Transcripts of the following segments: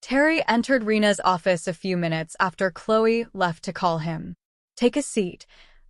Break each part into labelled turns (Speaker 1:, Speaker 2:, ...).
Speaker 1: Terry entered Rena's office a few minutes after Chloe left to call him. "Take a seat,"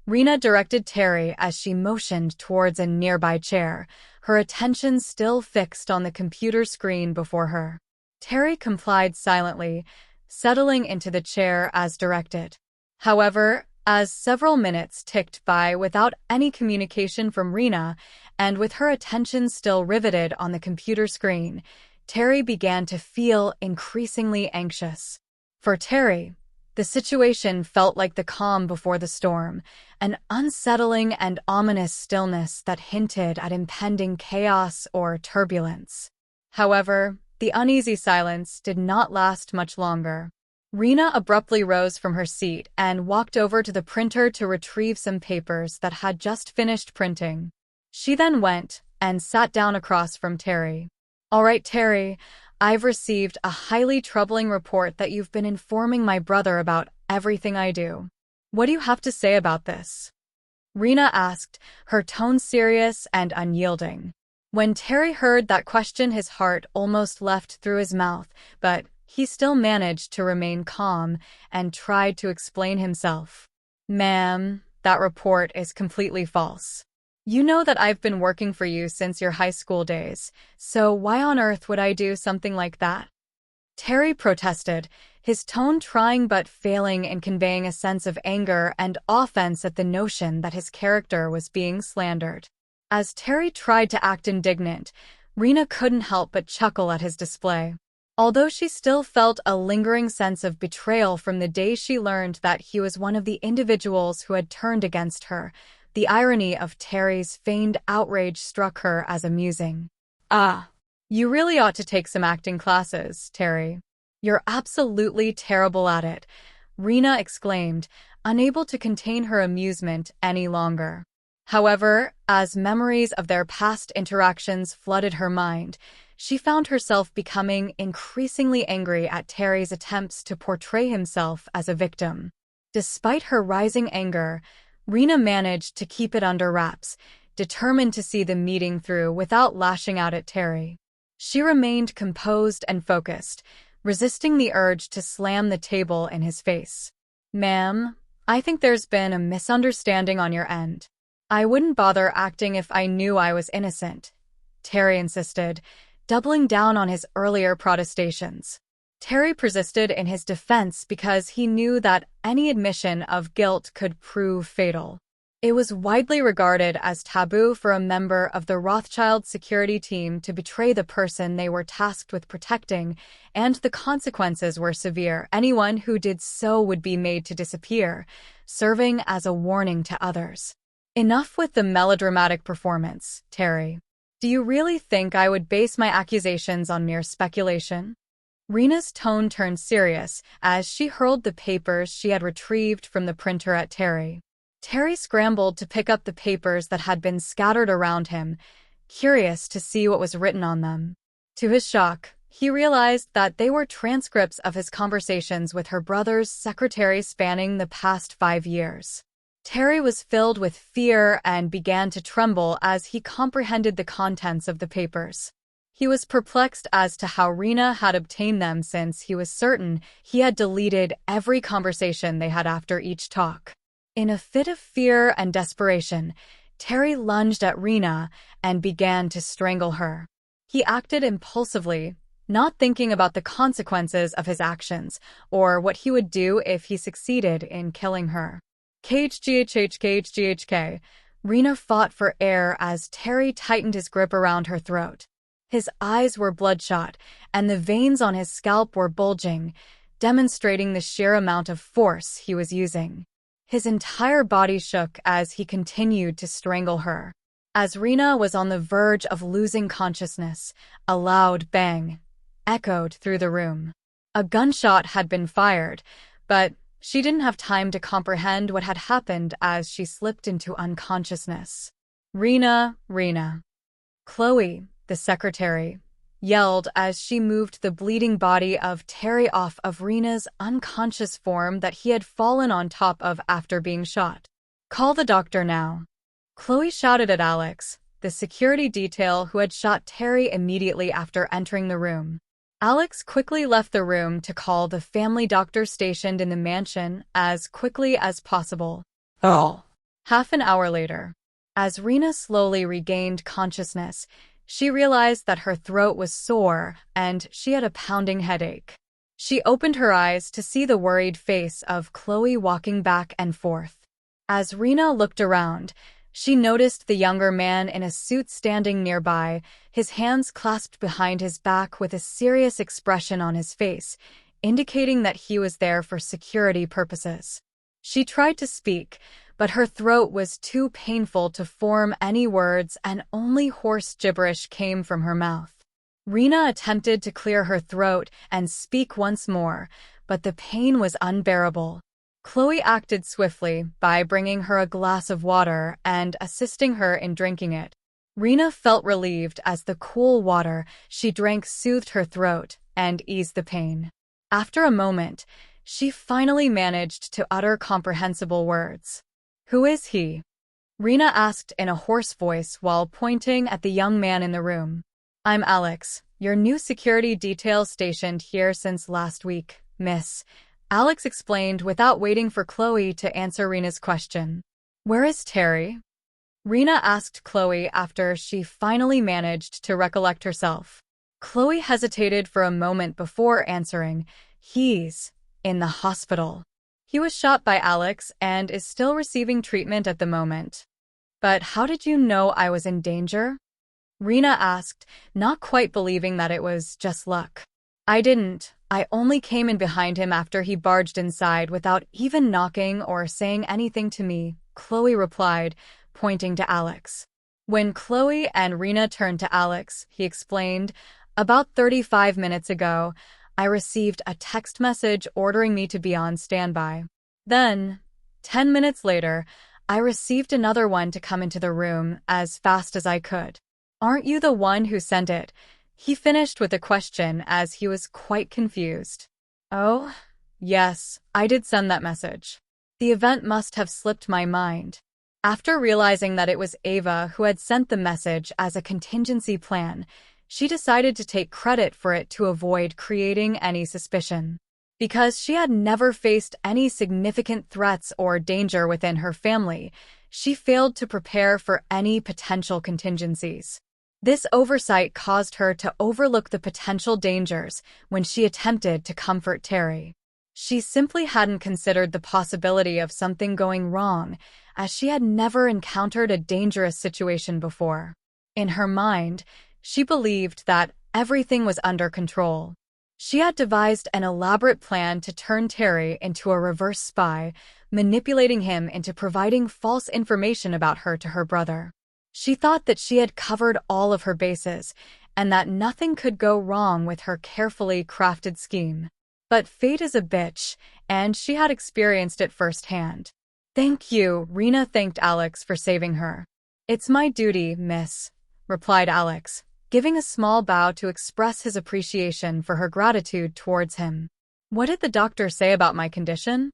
Speaker 1: Rena directed Terry as she motioned towards a nearby chair, her attention still fixed on the computer screen before her. Terry complied silently, settling into the chair as directed. However, as several minutes ticked by without any communication from Rena, and with her attention still riveted on the computer screen, Terry began to feel increasingly anxious. For Terry, the situation felt like the calm before the storm, an unsettling and ominous stillness that hinted at impending chaos or turbulence. However, the uneasy silence did not last much longer. Rena abruptly rose from her seat and walked over to the printer to retrieve some papers that had just finished printing. She then went and sat down across from Terry. "All right, Terry, I've received a highly troubling report that you've been informing my brother about everything I do. What do you have to say about this?" Rena asked, her tone serious and unyielding. When Terry heard that question, his heart almost left through his mouth, but he still managed to remain calm and tried to explain himself. "Ma'am, that report is completely false. You know that I've been working for you since your high school days, so why on earth would I do something like that?" Terry protested, his tone trying but failing in conveying a sense of anger and offense at the notion that his character was being slandered. As Terry tried to act indignant, Rena couldn't help but chuckle at his display. Although she still felt a lingering sense of betrayal from the day she learned that he was one of the individuals who had turned against her, the irony of Terry's feigned outrage struck her as amusing. "Ah, you really ought to take some acting classes, Terry. You're absolutely terrible at it," Rena exclaimed, unable to contain her amusement any longer. However, as memories of their past interactions flooded her mind, she found herself becoming increasingly angry at Terry's attempts to portray himself as a victim. Despite her rising anger, Rena managed to keep it under wraps, determined to see the meeting through without lashing out at Terry. She remained composed and focused, resisting the urge to slam the table in his face. "Ma'am, I think there's been a misunderstanding on your end. I wouldn't bother acting if I knew I was innocent," Terry insisted, doubling down on his earlier protestations. Terry persisted in his defense because he knew that any admission of guilt could prove fatal. It was widely regarded as taboo for a member of the Rothschild security team to betray the person they were tasked with protecting, and the consequences were severe. Anyone who did so would be made to disappear, serving as a warning to others. "Enough with the melodramatic performance, Terry. Do you really think I would base my accusations on mere speculation?" Rena's tone turned serious as she hurled the papers she had retrieved from the printer at Terry. Terry scrambled to pick up the papers that had been scattered around him, curious to see what was written on them. To his shock, he realized that they were transcripts of his conversations with her brother's secretary spanning the past 5 years. Terry was filled with fear and began to tremble as he comprehended the contents of the papers. He was perplexed as to how Rena had obtained them, since he was certain he had deleted every conversation they had after each talk. In a fit of fear and desperation, Terry lunged at Rena and began to strangle her. He acted impulsively, not thinking about the consequences of his actions or what he would do if he succeeded in killing her. KHGHH, Rena fought for air as Terry tightened his grip around her throat. His eyes were bloodshot, and the veins on his scalp were bulging, demonstrating the sheer amount of force he was using. His entire body shook as he continued to strangle her. As Rena was on the verge of losing consciousness, a loud bang echoed through the room. A gunshot had been fired, but she didn't have time to comprehend what had happened as she slipped into unconsciousness. "Rena, Rena." Chloe, the secretary, yelled as she moved the bleeding body of Terry off of Rena's unconscious form that he had fallen on top of after being shot. "Call the doctor now." Chloe shouted at Alex, the security detail who had shot Terry immediately after entering the room. Alex quickly left the room to call the family doctor stationed in the mansion as quickly as possible.
Speaker 2: Oh.
Speaker 1: Half an hour later, as Rena slowly regained consciousness, she realized that her throat was sore and she had a pounding headache. She opened her eyes to see the worried face of Chloe walking back and forth. As Rena looked around, she noticed the younger man in a suit standing nearby, his hands clasped behind his back with a serious expression on his face, indicating that he was there for security purposes. She tried to speak, but her throat was too painful to form any words and only hoarse gibberish came from her mouth. Rena attempted to clear her throat and speak once more, but the pain was unbearable. Chloe acted swiftly by bringing her a glass of water and assisting her in drinking it. Rena felt relieved as the cool water she drank soothed her throat and eased the pain. After a moment, she finally managed to utter comprehensible words. "Who is he?" Rena asked in a hoarse voice while pointing at the young man in the room. "I'm Alex, your new security detail stationed here since last week, miss," Alex explained without waiting for Chloe to answer Rena's question. "Where is Terry?" Rena asked Chloe after she finally managed to recollect herself. Chloe hesitated for a moment before answering, "He's in the hospital. He was shot by Alex and is still receiving treatment at the moment." "But how did you know I was in danger?" Rena asked, not quite believing that it was just luck. "I didn't. I only came in behind him after he barged inside without even knocking or saying anything to me," Chloe replied, pointing to Alex. When Chloe and Rena turned to Alex, he explained, "About 35 minutes ago, I received a text message ordering me to be on standby. Then, 10 minutes later, I received another one to come into the room as fast as I could." "Aren't you the one who sent it?" He finished with a question as he was quite confused. "Oh, yes, I did send that message. The event must have slipped my mind." After realizing that it was Ava who had sent the message as a contingency plan, she decided to take credit for it to avoid creating any suspicion. Because she had never faced any significant threats or danger within her family, she failed to prepare for any potential contingencies. This oversight caused her to overlook the potential dangers when she attempted to comfort Terry. She simply hadn't considered the possibility of something going wrong, as she had never encountered a dangerous situation before. In her mind, she believed that everything was under control. She had devised an elaborate plan to turn Terry into a reverse spy, manipulating him into providing false information about her to her brother. She thought that she had covered all of her bases, and that nothing could go wrong with her carefully crafted scheme. But fate is a bitch, and she had experienced it firsthand. "Thank you," Rena thanked Alex for saving her. "It's my duty, miss," replied Alex, giving a small bow to express his appreciation for her gratitude towards him. "What did the doctor say about my condition?"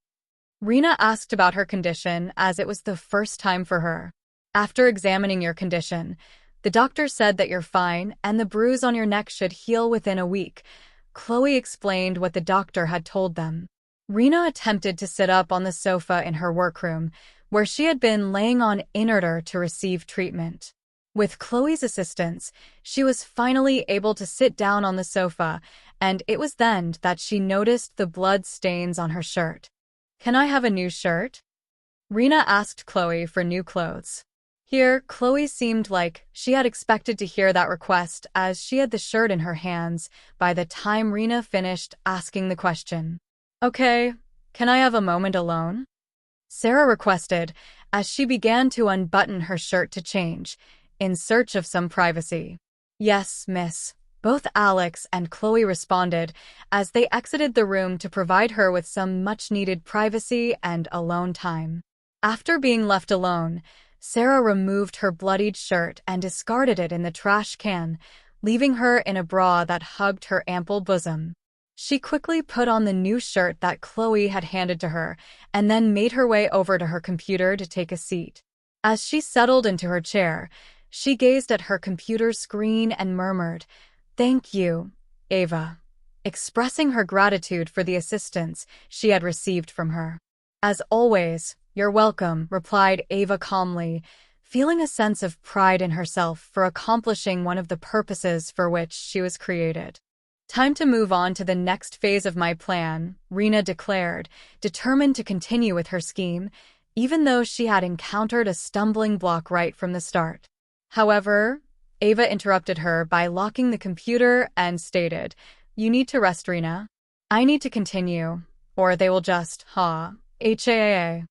Speaker 1: Rena asked about her condition as it was the first time for her. "After examining your condition, the doctor said that you're fine and the bruise on your neck should heal within a week," Chloe explained what the doctor had told them. Rena attempted to sit up on the sofa in her workroom, where she had been laying on inerter to receive treatment. With Chloe's assistance, she was finally able to sit down on the sofa, and it was then that she noticed the blood stains on her shirt. "Can I have a new shirt?" Rena asked Chloe for new clothes. Here, Chloe seemed like she had expected to hear that request as she had the shirt in her hands by the time Rena finished asking the question. "Okay, can I have a moment alone?" Sarah requested as she began to unbutton her shirt to change, in search of some privacy. "Yes, miss," both Alex and Chloe responded as they exited the room to provide her with some much-needed privacy and alone time. After being left alone, Sarah removed her bloodied shirt and discarded it in the trash can, leaving her in a bra that hugged her ample bosom. She quickly put on the new shirt that Chloe had handed to her and then made her way over to her computer to take a seat. As she settled into her chair, she gazed at her computer screen and murmured, "Thank you, Ava." expressing her gratitude for the assistance she had received from her. "As always, you're welcome," replied Ava calmly, feeling a sense of pride in herself for accomplishing one of the purposes for which she was created. "Time to move on to the next phase of my plan," Rena declared, determined to continue with her scheme, even though she had encountered a stumbling block right from the start. However, Ava interrupted her by locking the computer and stated, "You need to rest, Rena. I need to continue, or they will just, HAA."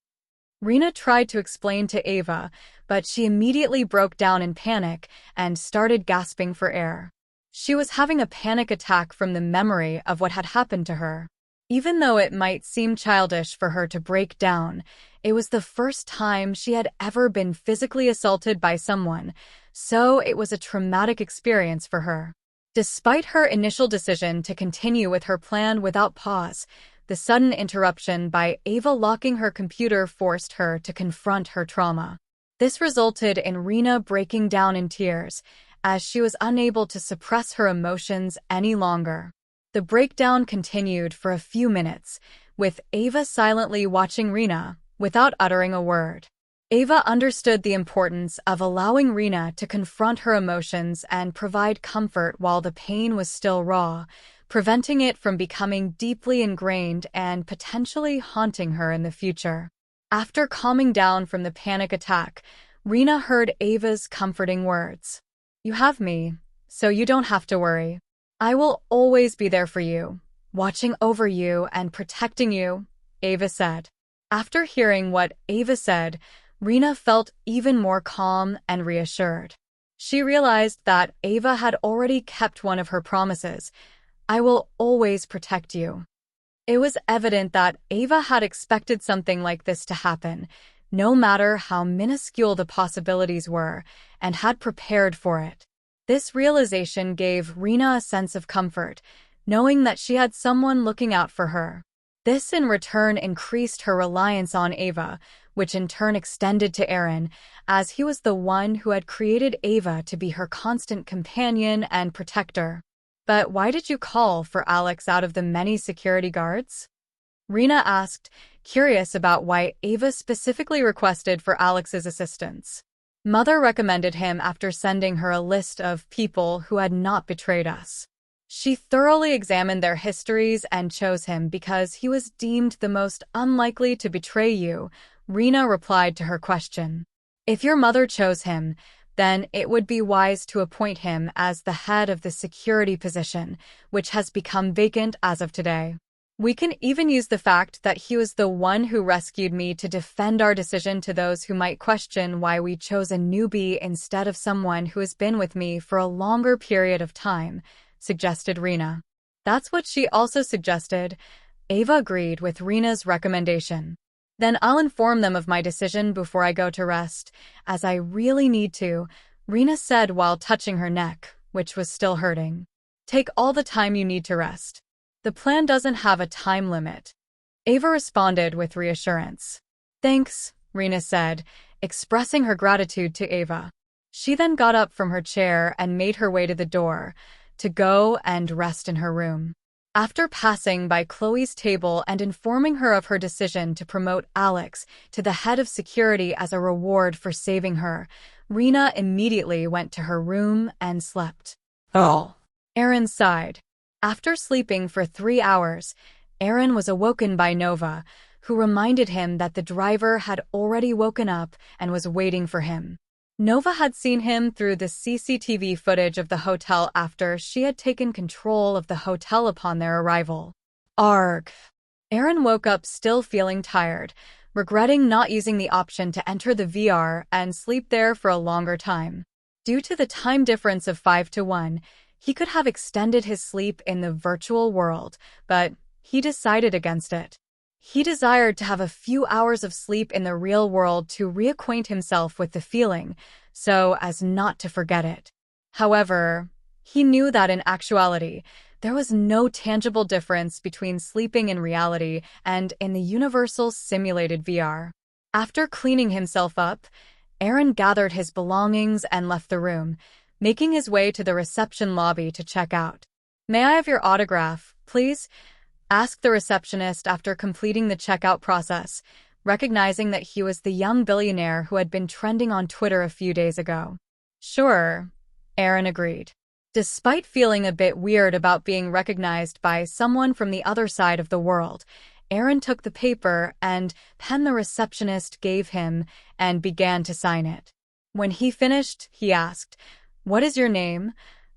Speaker 1: Rena tried to explain to Ava, but she immediately broke down in panic and started gasping for air. She was having a panic attack from the memory of what had happened to her. Even though it might seem childish for her to break down, it was the first time she had ever been physically assaulted by someone, so it was a traumatic experience for her. Despite her initial decision to continue with her plan without pause, the sudden interruption by Ava locking her computer forced her to confront her trauma. This resulted in Rena breaking down in tears, as she was unable to suppress her emotions any longer. The breakdown continued for a few minutes, with Ava silently watching Rena without uttering a word. Ava understood the importance of allowing Rena to confront her emotions and provide comfort while the pain was still raw, preventing it from becoming deeply ingrained and potentially haunting her in the future. After calming down from the panic attack, Rena heard Ava's comforting words. "You have me, so you don't have to worry. I will always be there for you, watching over you and protecting you," Ava said. After hearing what Ava said, Rena felt even more calm and reassured. She realized that Ava had already kept one of her promises: "I will always protect you." It was evident that Ava had expected something like this to happen, no matter how minuscule the possibilities were, and had prepared for it. This realization gave Rena a sense of comfort, knowing that she had someone looking out for her. This in return increased her reliance on Ava, which in turn extended to Aaron, as he was the one who had created Ava to be her constant companion and protector. "But why did you call for Alex out of the many security guards?" Rena asked, curious about why Ava specifically requested for Alex's assistance. "Mother recommended him after sending her a list of people who had not betrayed us. She thoroughly examined their histories and chose him because he was deemed the most unlikely to betray you," Rena replied to her question. "If your mother chose him, then it would be wise to appoint him as the head of the security position, which has become vacant as of today. We can even use the fact that he was the one who rescued me to defend our decision to those who might question why we chose a newbie instead of someone who has been with me for a longer period of time," suggested Rena. "That's what she also suggested." Ava agreed with Rena's recommendation. "Then I'll inform them of my decision before I go to rest, as I really need to," Rena said while touching her neck, which was still hurting. "Take all the time you need to rest. The plan doesn't have a time limit." Ava responded with reassurance. "Thanks," Rena said, expressing her gratitude to Ava. She then got up from her chair and made her way to the door, to go and rest in her room. After passing by Chloe's table and informing her of her decision to promote Alex to the head of security as a reward for saving her, Rena immediately went to her room and slept.
Speaker 2: Oh.
Speaker 1: Aaron sighed. After sleeping for 3 hours, Aaron was awoken by Nova, who reminded him that the driver had already woken up and was waiting for him. Nova had seen him through the CCTV footage of the hotel after she had taken control of the hotel upon their arrival. Arg. Aaron woke up still feeling tired, regretting not using the option to enter the VR and sleep there for a longer time. Due to the time difference of 5 to 1, he could have extended his sleep in the virtual world, but he decided against it. He desired to have a few hours of sleep in the real world to reacquaint himself with the feeling, so as not to forget it. However, he knew that in actuality, there was no tangible difference between sleeping in reality and in the universal simulated VR. After cleaning himself up, Aaron gathered his belongings and left the room, making his way to the reception lobby to check out. "May I have your autograph?" please?" asked the receptionist after completing the checkout process, recognizing that he was the young billionaire who had been trending on Twitter a few days ago. "Sure," Aaron agreed. Despite feeling a bit weird about being recognized by someone from the other side of the world, Aaron took the paper and pen the receptionist gave him and began to sign it. When he finished, he asked, "What is your name?"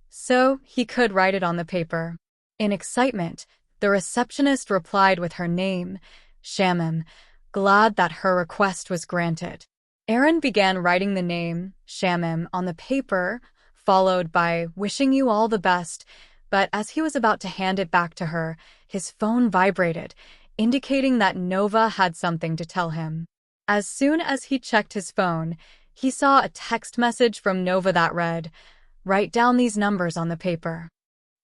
Speaker 1: so he could write it on the paper. In excitement, the receptionist replied with her name, Shamim, glad that her request was granted. Aaron began writing the name, Shamim, on the paper, followed by "wishing you all the best," but as he was about to hand it back to her, his phone vibrated, indicating that Nova had something to tell him. As soon as he checked his phone, he saw a text message from Nova that read, "Write down these numbers on the paper."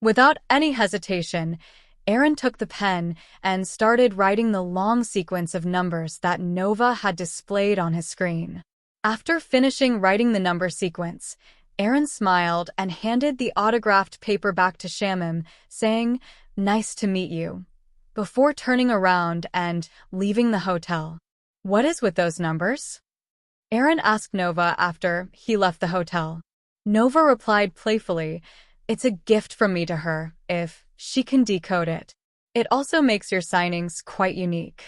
Speaker 1: Without any hesitation, Aaron took the pen and started writing the long sequence of numbers that Nova had displayed on his screen. After finishing writing the number sequence, Aaron smiled and handed the autographed paper back to Shamim, saying, "Nice to meet you," before turning around and leaving the hotel. "What is with those numbers?" Aaron asked Nova after he left the hotel. Nova replied playfully, "It's a gift from me to her, if she can decode it. It also makes your signings quite unique."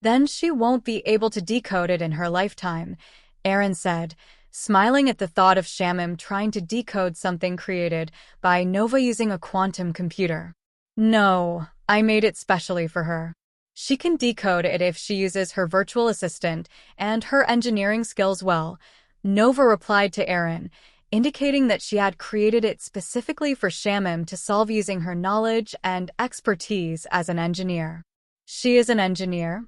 Speaker 1: "Then she won't be able to decode it in her lifetime," Aaron said, smiling at the thought of Shamim trying to decode something created by Nova using a quantum computer. "No, I made it specially for her. She can decode it if she uses her virtual assistant and her engineering skills well," Nova replied to Aaron, indicating that she had created it specifically for Shamim to solve using her knowledge and expertise as an engineer. "She is an engineer?"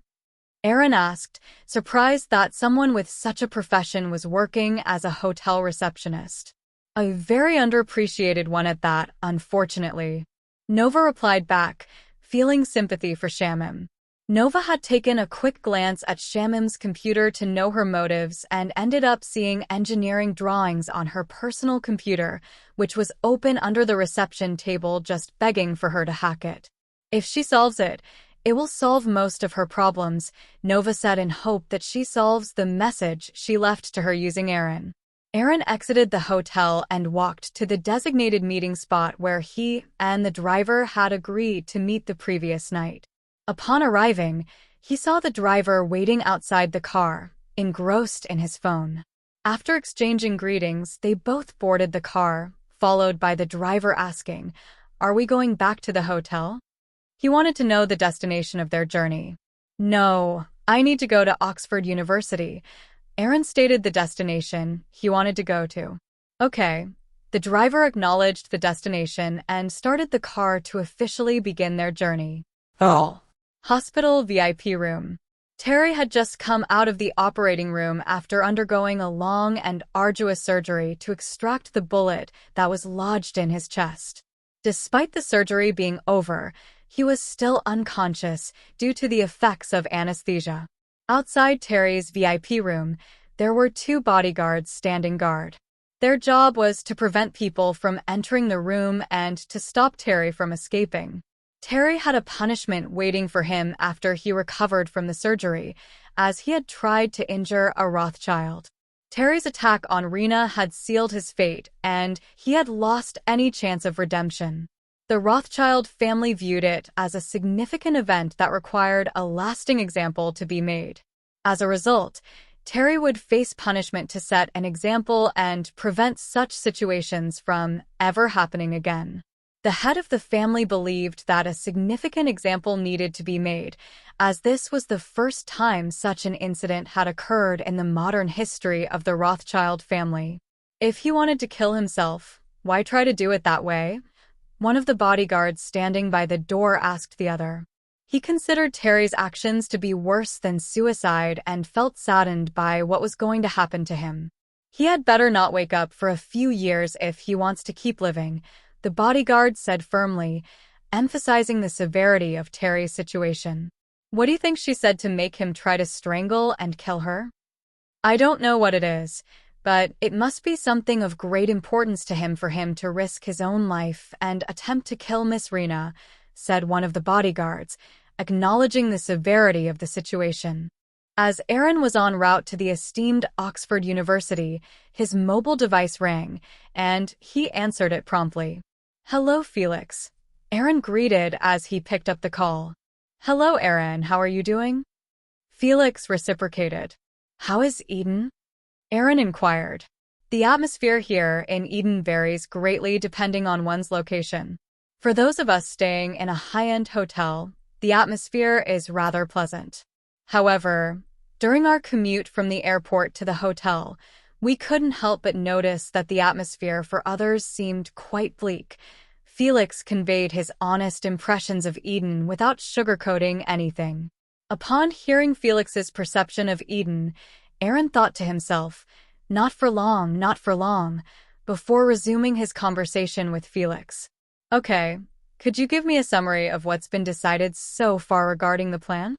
Speaker 1: Aaron asked, surprised that someone with such a profession was working as a hotel receptionist. "A very underappreciated one at that, unfortunately," Nova replied back, feeling sympathy for Shamim. Nova had taken a quick glance at Shamim's computer to know her motives and ended up seeing engineering drawings on her personal computer, which was open under the reception table, just begging for her to hack it. "If she solves it, it will solve most of her problems," Nova said in hope that she solves the message she left to her using Aaron. Aaron exited the hotel and walked to the designated meeting spot where he and the driver had agreed to meet the previous night. Upon arriving, he saw the driver waiting outside the car, engrossed in his phone. After exchanging greetings, they both boarded the car, followed by the driver asking, "Are we going back to the hotel?" He wanted to know the destination of their journey. "No, I need to go to Oxford University." Aaron stated the destination he wanted to go to. "Okay." The driver acknowledged the destination and started the car to officially begin their journey.
Speaker 2: Oh.
Speaker 1: Hospital VIP room. Terry had just come out of the operating room after undergoing a long and arduous surgery to extract the bullet that was lodged in his chest. Despite the surgery being over, he was still unconscious due to the effects of anesthesia. Outside Terry's VIP room, there were 2 bodyguards standing guard. Their job was to prevent people from entering the room and to stop Terry from escaping. Terry had a punishment waiting for him after he recovered from the surgery, as he had tried to injure a Rothschild. Terry's attack on Rena had sealed his fate, and he had lost any chance of redemption. The Rothschild family viewed it as a significant event that required a lasting example to be made. As a result, Terry would face punishment to set an example and prevent such situations from ever happening again. The head of the family believed that a significant example needed to be made, as this was the first time such an incident had occurred in the modern history of the Rothschild family. If he wanted to kill himself, why try to do it that way? One of the bodyguards standing by the door asked the other. He considered Terry's actions to be worse than suicide and felt saddened by what was going to happen to him. He had better not wake up for a few years if he wants to keep living, the bodyguard said firmly, emphasizing the severity of Terry's situation. "What do you think she said to make him try to strangle and kill her?" "I don't know what it is, but it must be something of great importance to him for him to risk his own life and attempt to kill Miss Rena," said one of the bodyguards, acknowledging the severity of the situation. As Aaron was en route to the esteemed Oxford University, his mobile device rang, and he answered it promptly. "Hello, Felix," Aaron greeted as he picked up the call. "Hello, Aaron, how are you doing?" Felix reciprocated. "How is Eden?" Aaron inquired. "The atmosphere here in Eden varies greatly depending on one's location. For those of us staying in a high-end hotel, the atmosphere is rather pleasant. However, during our commute from the airport to the hotel, we couldn't help but notice that the atmosphere for others seemed quite bleak." Felix conveyed his honest impressions of Eden without sugarcoating anything. Upon hearing Felix's perception of Eden, Aaron thought to himself, not for long, before resuming his conversation with Felix. "Okay, could you give me a summary of what's been decided so far regarding the plan?"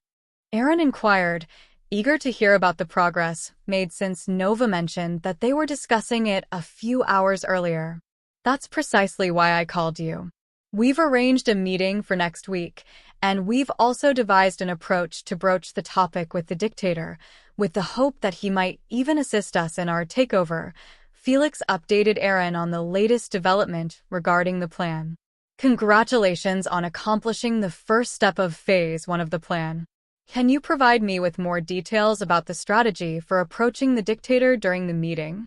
Speaker 1: Aaron inquired, eager to hear about the progress made since Nova mentioned that they were discussing it a few hours earlier. "That's precisely why I called you. We've arranged a meeting for next week, and we've also devised an approach to broach the topic with the dictator, with the hope that he might even assist us in our takeover." Felix updated Aaron on the latest development regarding the plan. "Congratulations on accomplishing the first step of phase 1 of the plan. Can you provide me with more details about the strategy for approaching the dictator during the meeting?"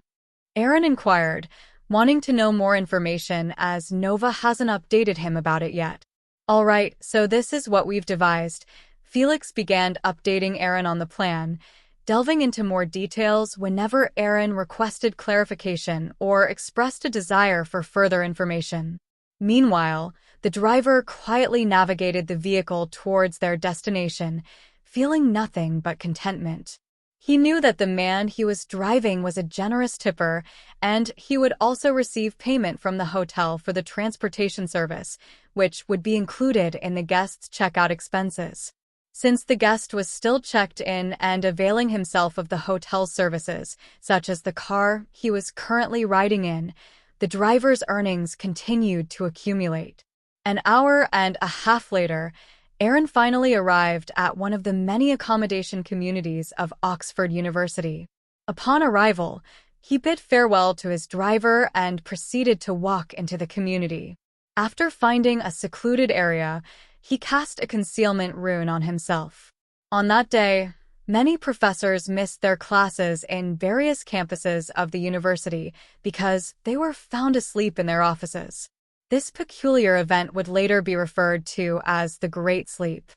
Speaker 1: Aaron inquired, wanting to know more information as Nova hasn't updated him about it yet. "All right, so this is what we've devised." Felix began updating Aaron on the plan, delving into more details whenever Aaron requested clarification or expressed a desire for further information. Meanwhile, the driver quietly navigated the vehicle towards their destination, feeling nothing but contentment. He knew that the man he was driving was a generous tipper, and he would also receive payment from the hotel for the transportation service, which would be included in the guest's checkout expenses. Since the guest was still checked in and availing himself of the hotel's services, such as the car he was currently riding in, the driver's earnings continued to accumulate. An hour and a half later, Aaron finally arrived at one of the many accommodation communities of Oxford University. Upon arrival, he bid farewell to his driver and proceeded to walk into the community. After finding a secluded area, he cast a concealment rune on himself. On that day, many professors missed their classes in various campuses of the university because they were found asleep in their offices. This peculiar event would later be referred to as the Great Sleep.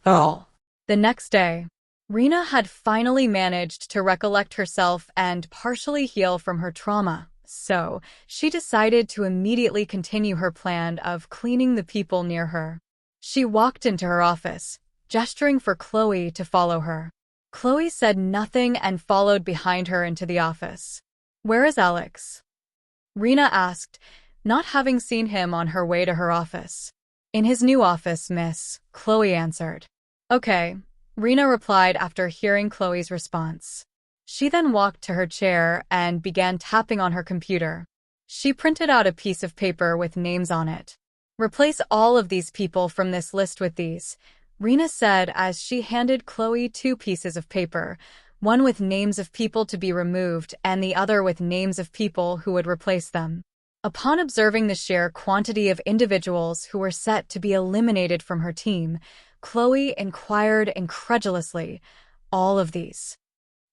Speaker 1: The next day, Rena had finally managed to recollect herself and partially heal from her trauma, so she decided to immediately continue her plan of cleaning the people near her. She walked into her office, gesturing for Chloe to follow her. Chloe said nothing and followed behind her into the office. "Where is Alex?" Rena asked, not having seen him on her way to her office. "In his new office, miss," Chloe answered. "Okay," Rena replied after hearing Chloe's response. She then walked to her chair and began tapping on her computer. She printed out a piece of paper with names on it. "Replace all of these people from this list with these," Rena said as she handed Chloe 2 pieces of paper, one with names of people to be removed and the other with names of people who would replace them. Upon observing the sheer quantity of individuals who were set to be eliminated from her team, Chloe inquired incredulously, "All of these?"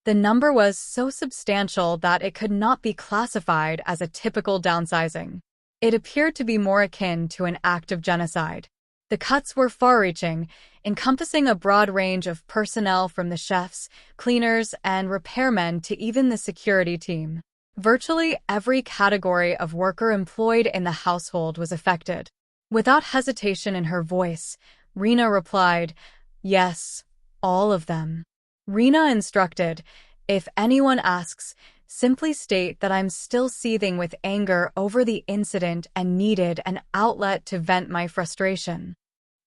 Speaker 1: The number was so substantial that it could not be classified as a typical downsizing. It appeared to be more akin to an act of genocide. The cuts were far-reaching, encompassing a broad range of personnel from the chefs, cleaners, and repairmen to even the security team. Virtually every category of worker employed in the household was affected. Without hesitation in her voice, Rena replied, "Yes, all of them." Rena instructed, "If anyone asks, simply state that I'm still seething with anger over the incident and needed an outlet to vent my frustration."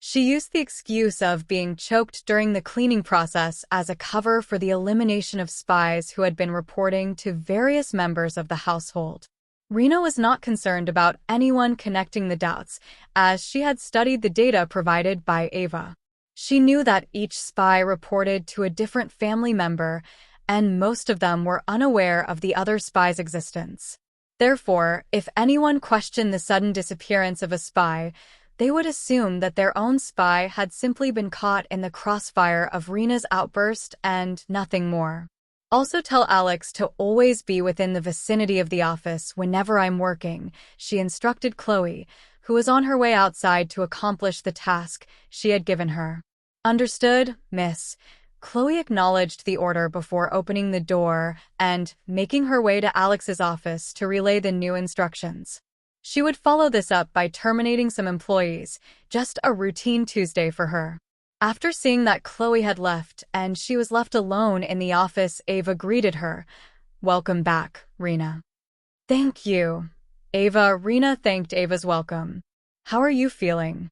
Speaker 1: She used the excuse of being choked during the cleaning process as a cover for the elimination of spies who had been reporting to various members of the household. Rena was not concerned about anyone connecting the dots, as she had studied the data provided by Ava. She knew that each spy reported to a different family member, and most of them were unaware of the other spy's existence. Therefore, if anyone questioned the sudden disappearance of a spy, they would assume that their own spy had simply been caught in the crossfire of Rena's outburst and nothing more. Also tell Alex to always be within the vicinity of the office whenever I'm working, she instructed Chloe, who was on her way outside to accomplish the task she had given her. Understood, miss. Chloe acknowledged the order before opening the door and making her way to Alex's office to relay the new instructions. She would follow this up by terminating some employees, just a routine Tuesday for her. After seeing that Chloe had left and she was left alone in the office, Ava greeted her. Welcome back, Rena. Thank you. Rena thanked Ava's welcome. How are you feeling?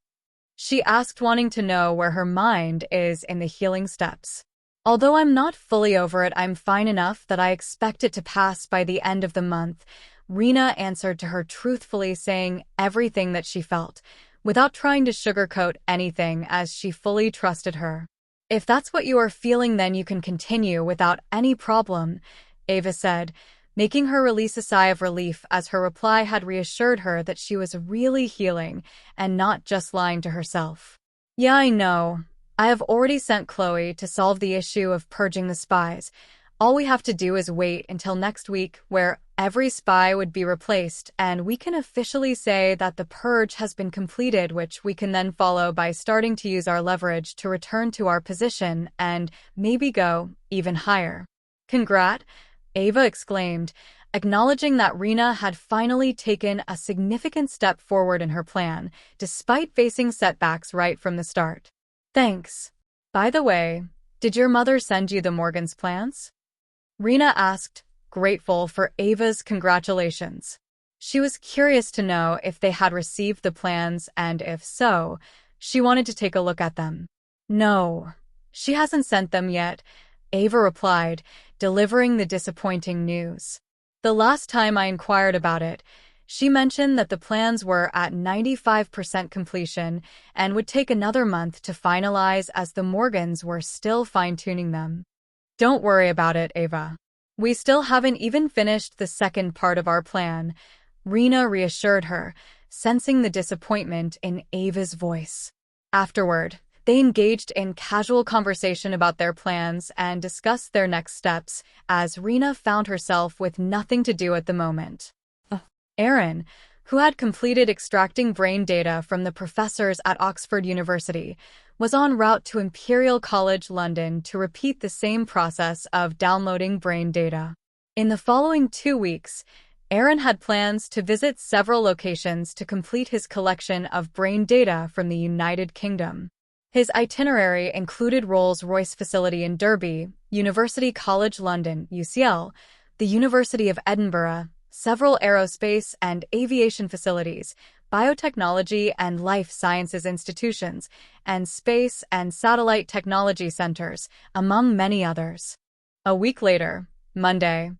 Speaker 1: She asked, wanting to know where her mind is in the healing steps. Although I'm not fully over it, I'm fine enough that I expect it to pass by the end of the month, Rena answered to her truthfully, saying everything that she felt, without trying to sugarcoat anything, as she fully trusted her. If that's what you are feeling, then you can continue without any problem, Ava said, making her release a sigh of relief, as her reply had reassured her that she was really healing and not just lying to herself. Yeah, I know. I have already sent Chloe to solve the issue of purging the spies. All we have to do is wait until next week, where every spy would be replaced, and we can officially say that the purge has been completed, which we can then follow by starting to use our leverage to return to our position and maybe go even higher. Congrats, Ava exclaimed, acknowledging that Rena had finally taken a significant step forward in her plan, despite facing setbacks right from the start. Thanks. By the way, did your mother send you the Morgan's plans? Rena asked, grateful for Ava's congratulations. She was curious to know if they had received the plans, and if so, she wanted to take a look at them. No, she hasn't sent them yet, Ava replied, delivering the disappointing news. The last time I inquired about it, she mentioned that the plans were at 95% completion and would take another month to finalize, as the Morgans were still fine-tuning them. Don't worry about it, Ava. We still haven't even finished the second part of our plan, Rena reassured her, sensing the disappointment in Ava's voice. Afterward, they engaged in casual conversation about their plans and discussed their next steps, as Rena found herself with nothing to do at the moment. Aaron, who had completed extracting brain data from the professors at Oxford University, was en route to Imperial College London to repeat the same process of downloading brain data. In the following 2 weeks, Aaron had plans to visit several locations to complete his collection of brain data from the United Kingdom. His itinerary included Rolls-Royce facility in Derby, University College London, UCL, the University of Edinburgh, several aerospace and aviation facilities, biotechnology and life sciences institutions, and space and satellite technology centers, among many others. A week later, Monday,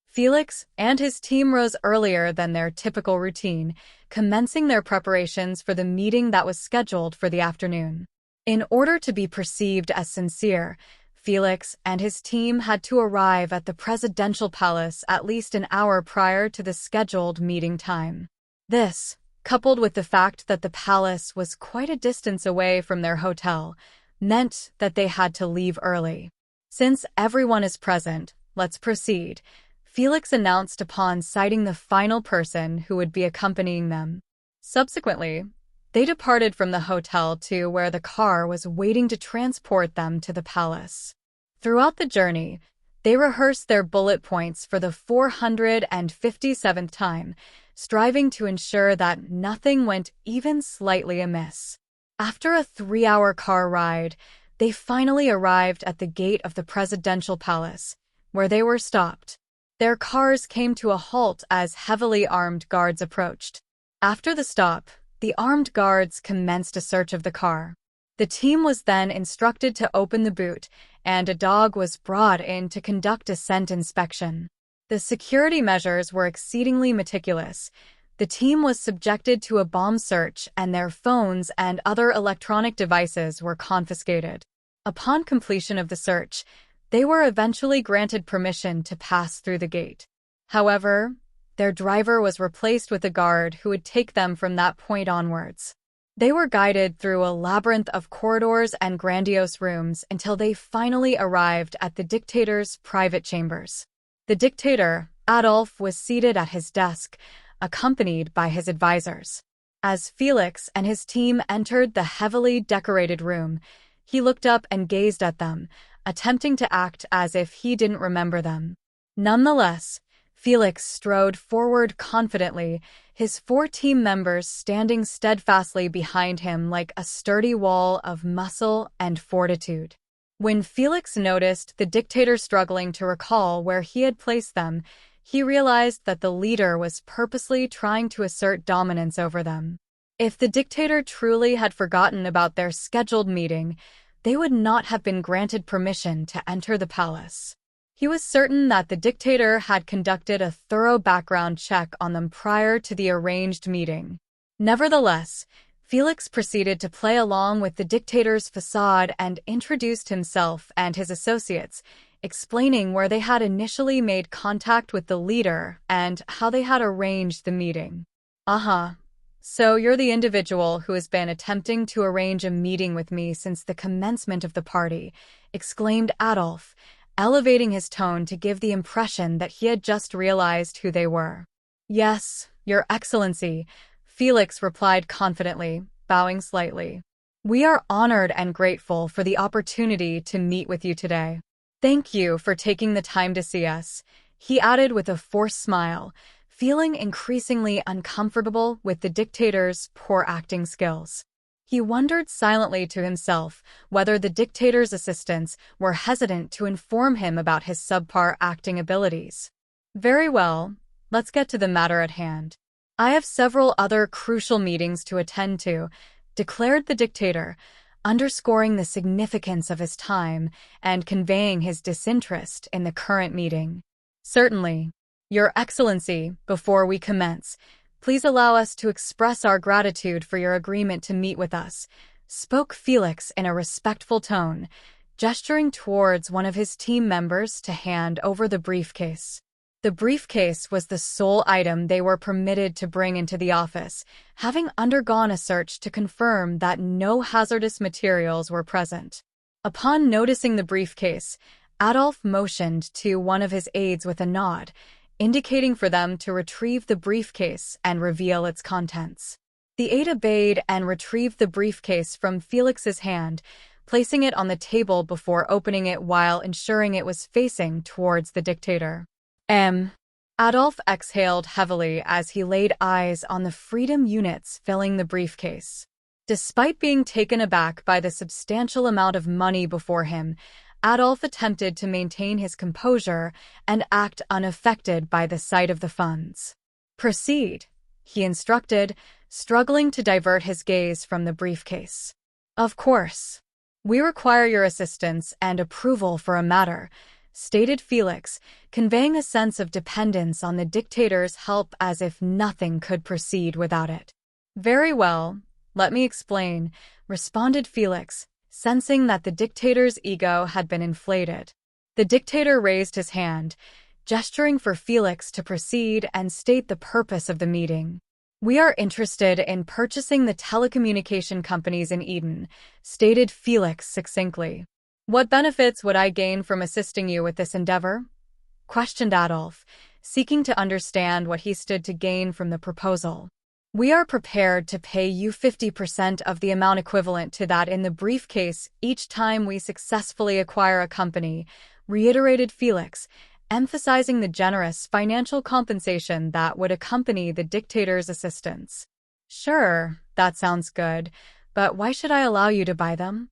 Speaker 1: Felix and his team rose earlier than their typical routine, commencing their preparations for the meeting that was scheduled for the afternoon. In order to be perceived as sincere, Felix and his team had to arrive at the presidential palace at least an hour prior to the scheduled meeting time. This, coupled with the fact that the palace was quite a distance away from their hotel, meant that they had to leave early. Since everyone is present, let's proceed, Felix announced upon citing the final person who would be accompanying them. Subsequently, they departed from the hotel to where the car was waiting to transport them to the palace. Throughout the journey, they rehearsed their bullet points for the 457th time, striving to ensure that nothing went even slightly amiss. After a 3-hour car ride, they finally arrived at the gate of the presidential palace, where they were stopped. Their cars came to a halt as heavily armed guards approached. After the stop, the armed guards commenced a search of the car. The team was then instructed to open the boot, and a dog was brought in to conduct a scent inspection. The security measures were exceedingly meticulous. The team was subjected to a bomb search and their phones and other electronic devices were confiscated. Upon completion of the search, they were eventually granted permission to pass through the gate. However, their driver was replaced with a guard who would take them from that point onwards. They were guided through a labyrinth of corridors and grandiose rooms until they finally arrived at the dictator's private chambers. The dictator, Adolf, was seated at his desk, accompanied by his advisors. As Felix and his team entered the heavily decorated room, he looked up and gazed at them, attempting to act as if he didn't remember them. Nonetheless, Felix strode forward confidently, his 4 team members standing steadfastly behind him like a sturdy wall of muscle and fortitude. When Felix noticed the dictator struggling to recall where he had placed them, he realized that the leader was purposely trying to assert dominance over them. If the dictator truly had forgotten about their scheduled meeting, they would not have been granted permission to enter the palace. He was certain that the dictator had conducted a thorough background check on them prior to the arranged meeting. Nevertheless, Felix proceeded to play along with the dictator's facade and introduced himself and his associates, explaining where they had initially made contact with the leader and how they had arranged the meeting. So you're the individual who has been attempting to arrange a meeting with me since the commencement of the party, exclaimed Adolf, elevating his tone to give the impression that he had just realized who they were. Yes, Your Excellency, Felix replied confidently, bowing slightly. We are honored and grateful for the opportunity to meet with you today. Thank you for taking the time to see us, he added with a forced smile, feeling increasingly uncomfortable with the dictator's poor acting skills. He wondered silently to himself whether the dictator's assistants were hesitant to inform him about his subpar acting abilities. Very well, let's get to the matter at hand. I have several other crucial meetings to attend to, declared the dictator, underscoring the significance of his time and conveying his disinterest in the current meeting. Certainly, Your Excellency, before we commence, please allow us to express our gratitude for your agreement to meet with us, spoke Felix in a respectful tone, gesturing towards one of his team members to hand over the briefcase. The briefcase was the sole item they were permitted to bring into the office, having undergone a search to confirm that no hazardous materials were present. Upon noticing the briefcase, Adolf motioned to one of his aides with a nod, indicating for them to retrieve the briefcase and reveal its contents. The aide obeyed and retrieved the briefcase from Felix's hand, placing it on the table before opening it while ensuring it was facing towards the dictator. Adolf exhaled heavily as he laid eyes on the freedom units filling the briefcase. Despite being taken aback by the substantial amount of money before him, Adolf attempted to maintain his composure and act unaffected by the sight of the funds. Proceed, he instructed, struggling to divert his gaze from the briefcase. Of course. We require your assistance and approval for a matter, stated Felix, conveying a sense of dependence on the dictator's help as if nothing could proceed without it. Very well, let me explain, responded Felix, sensing that the dictator's ego had been inflated. The dictator raised his hand, gesturing for Felix to proceed and state the purpose of the meeting. We are interested in purchasing the telecommunication companies in Eden, stated Felix succinctly. What benefits would I gain from assisting you with this endeavor? Questioned Adolf, seeking to understand what he stood to gain from the proposal. We are prepared to pay you 50% of the amount equivalent to that in the briefcase each time we successfully acquire a company, reiterated Felix, emphasizing the generous financial compensation that would accompany the dictator's assistance. Sure, that sounds good, but why should I allow you to buy them?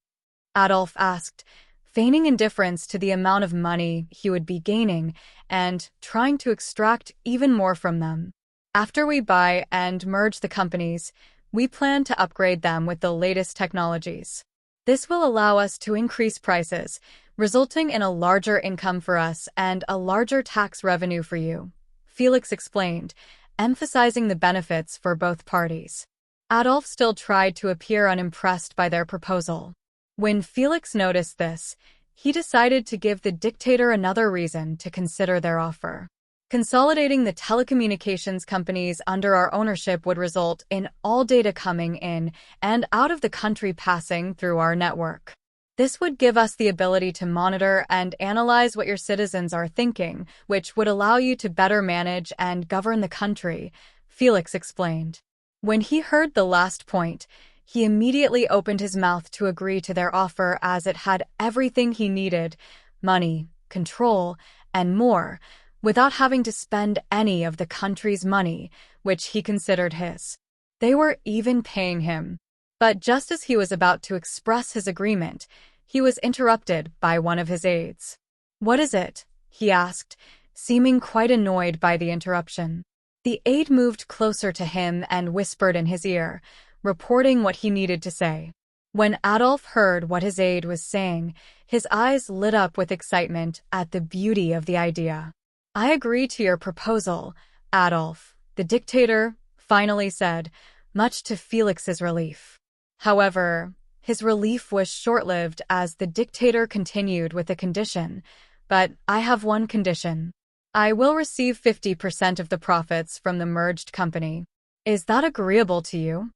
Speaker 1: Adolf asked, feigning indifference to the amount of money he would be gaining and trying to extract even more from them. After we buy and merge the companies, we plan to upgrade them with the latest technologies. This will allow us to increase prices, resulting in a larger income for us and a larger tax revenue for you, Felix explained, emphasizing the benefits for both parties. Adolf still tried to appear unimpressed by their proposal. When Felix noticed this, he decided to give the dictator another reason to consider their offer. Consolidating the telecommunications companies under our ownership would result in all data coming in and out of the country passing through our network. This would give us the ability to monitor and analyze what your citizens are thinking, which would allow you to better manage and govern the country, Felix explained. When he heard the last point, he immediately opened his mouth to agree to their offer as it had everything he needed: money, control, and more, without having to spend any of the country's money, which he considered his. They were even paying him. But just as he was about to express his agreement, he was interrupted by one of his aides. "What is it?" he asked, seeming quite annoyed by the interruption. The aide moved closer to him and whispered in his ear, reporting what he needed to say. When Adolf heard what his aide was saying, his eyes lit up with excitement at the beauty of the idea. "I agree to your proposal, Adolf," the dictator finally said, much to Felix's relief. However, his relief was short-lived as the dictator continued with a condition. "But I have one condition. I will receive 50% of the profits from the merged company. Is that agreeable to you?"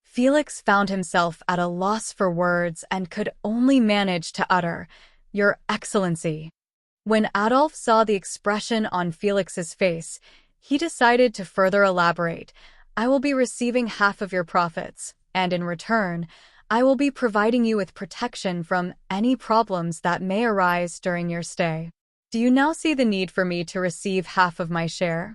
Speaker 1: Felix found himself at a loss for words and could only manage to utter, "Your Excellency." When Adolf saw the expression on Felix's face, he decided to further elaborate. "I will be receiving half of your profits, and in return, I will be providing you with protection from any problems that may arise during your stay. Do you now see the need for me to receive half of my share?"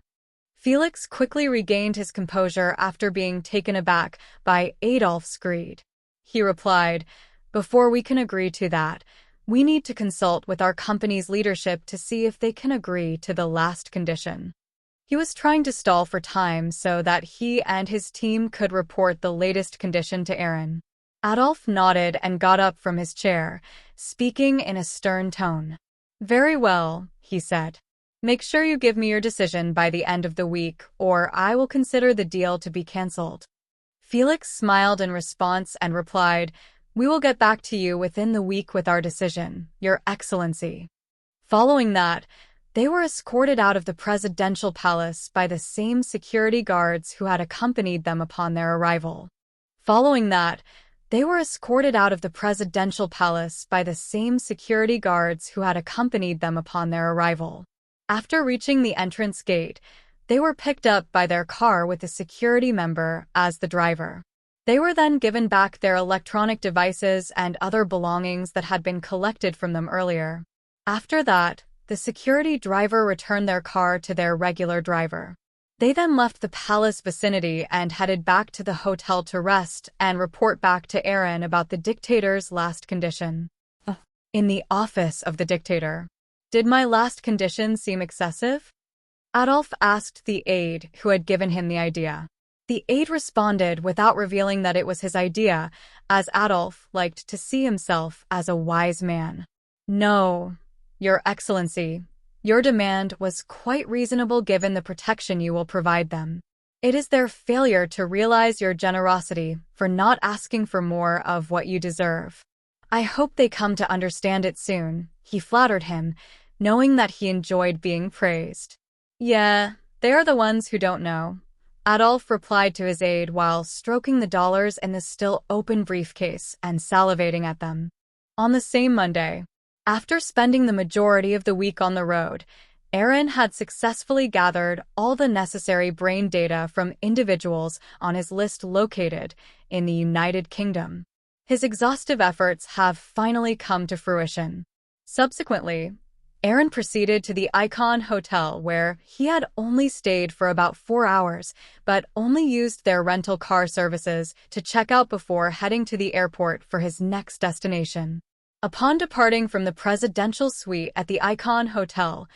Speaker 1: Felix quickly regained his composure after being taken aback by Adolf's greed. He replied, "Before we can agree to that, we need to consult with our company's leadership to see if they can agree to the last condition." He was trying to stall for time so that he and his team could report the latest condition to Aaron. Adolf nodded and got up from his chair, speaking in a stern tone. "Very well," he said. "Make sure you give me your decision by the end of the week, or I will consider the deal to be cancelled." Felix smiled in response and replied, "We will get back to you within the week with our decision, Your Excellency." Following that, they were escorted out of the presidential palace by the same security guards who had accompanied them upon their arrival. They were escorted out of the presidential palace by the same security guards who had accompanied them upon their arrival. After reaching the entrance gate, they were picked up by their car with a security member as the driver. They were then given back their electronic devices and other belongings that had been collected from them earlier. After that, the security driver returned their car to their regular driver. They then left the palace vicinity and headed back to the hotel to rest and report back to Aaron about the dictator's last condition. In the office of the dictator. "Did my last condition seem excessive?" Adolf asked the aide who had given him the idea. The aide responded without revealing that it was his idea, as Adolf liked to see himself as a wise man. "No, Your Excellency. Your demand was quite reasonable given the protection you will provide them. It is their failure to realize your generosity for not asking for more of what you deserve. I hope they come to understand it soon," he flattered him, knowing that he enjoyed being praised. "Yeah, they are the ones who don't know," Adolf replied to his aide while stroking the dollars in the still open briefcase and salivating at them. On the same Monday, after spending the majority of the week on the road, Aaron had successfully gathered all the necessary brain data from individuals on his list located in the United Kingdom. His exhaustive efforts have finally come to fruition. Subsequently, Aaron proceeded to the Icon Hotel where he had only stayed for about 4 hours, but only used their rental car services to check out before heading to the airport for his next destination. Upon departing from the presidential suite at the Icon Hotel,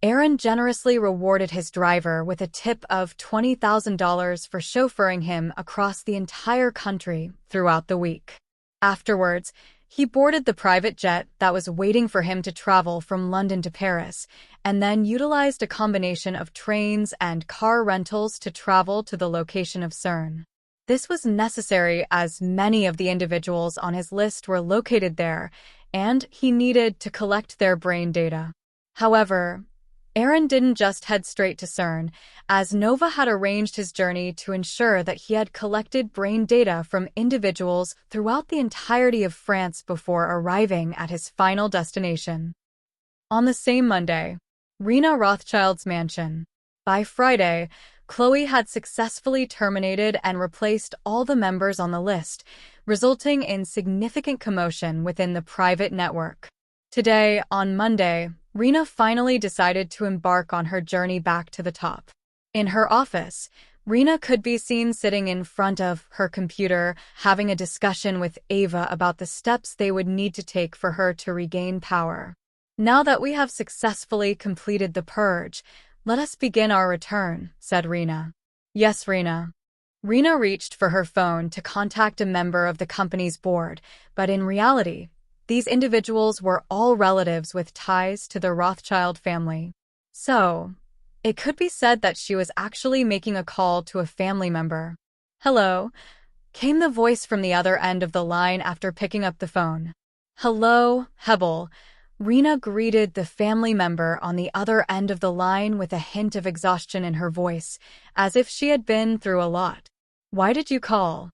Speaker 1: Aaron generously rewarded his driver with a tip of $20,000 for chauffeuring him across the entire country throughout the week. Afterwards, he boarded the private jet that was waiting for him to travel from London to Paris, and then utilized a combination of trains and car rentals to travel to the location of CERN. This was necessary as many of the individuals on his list were located there, and he needed to collect their brain data. However, Aaron didn't just head straight to CERN, as Nova had arranged his journey to ensure that he had collected brain data from individuals throughout the entirety of France before arriving at his final destination. On the same Monday, Rena Rothschild's mansion. By Friday, Chloe had successfully terminated and replaced all the members on the list, resulting in significant commotion within the private network. Today, on Monday, Rena finally decided to embark on her journey back to the top. In her office, Rena could be seen sitting in front of her computer, having a discussion with Ava about the steps they would need to take for her to regain power. "Now that we have successfully completed the purge, let us begin our return," said Rena. "Yes, Rena." Rena reached for her phone to contact a member of the company's board, but in reality, these individuals were all relatives with ties to the Rothschild family. So, it could be said that she was actually making a call to a family member. "Hello," came the voice from the other end of the line after picking up the phone. "Hello, Hebel." Rena greeted the family member on the other end of the line with a hint of exhaustion in her voice, as if she had been through a lot. "Why did you call?"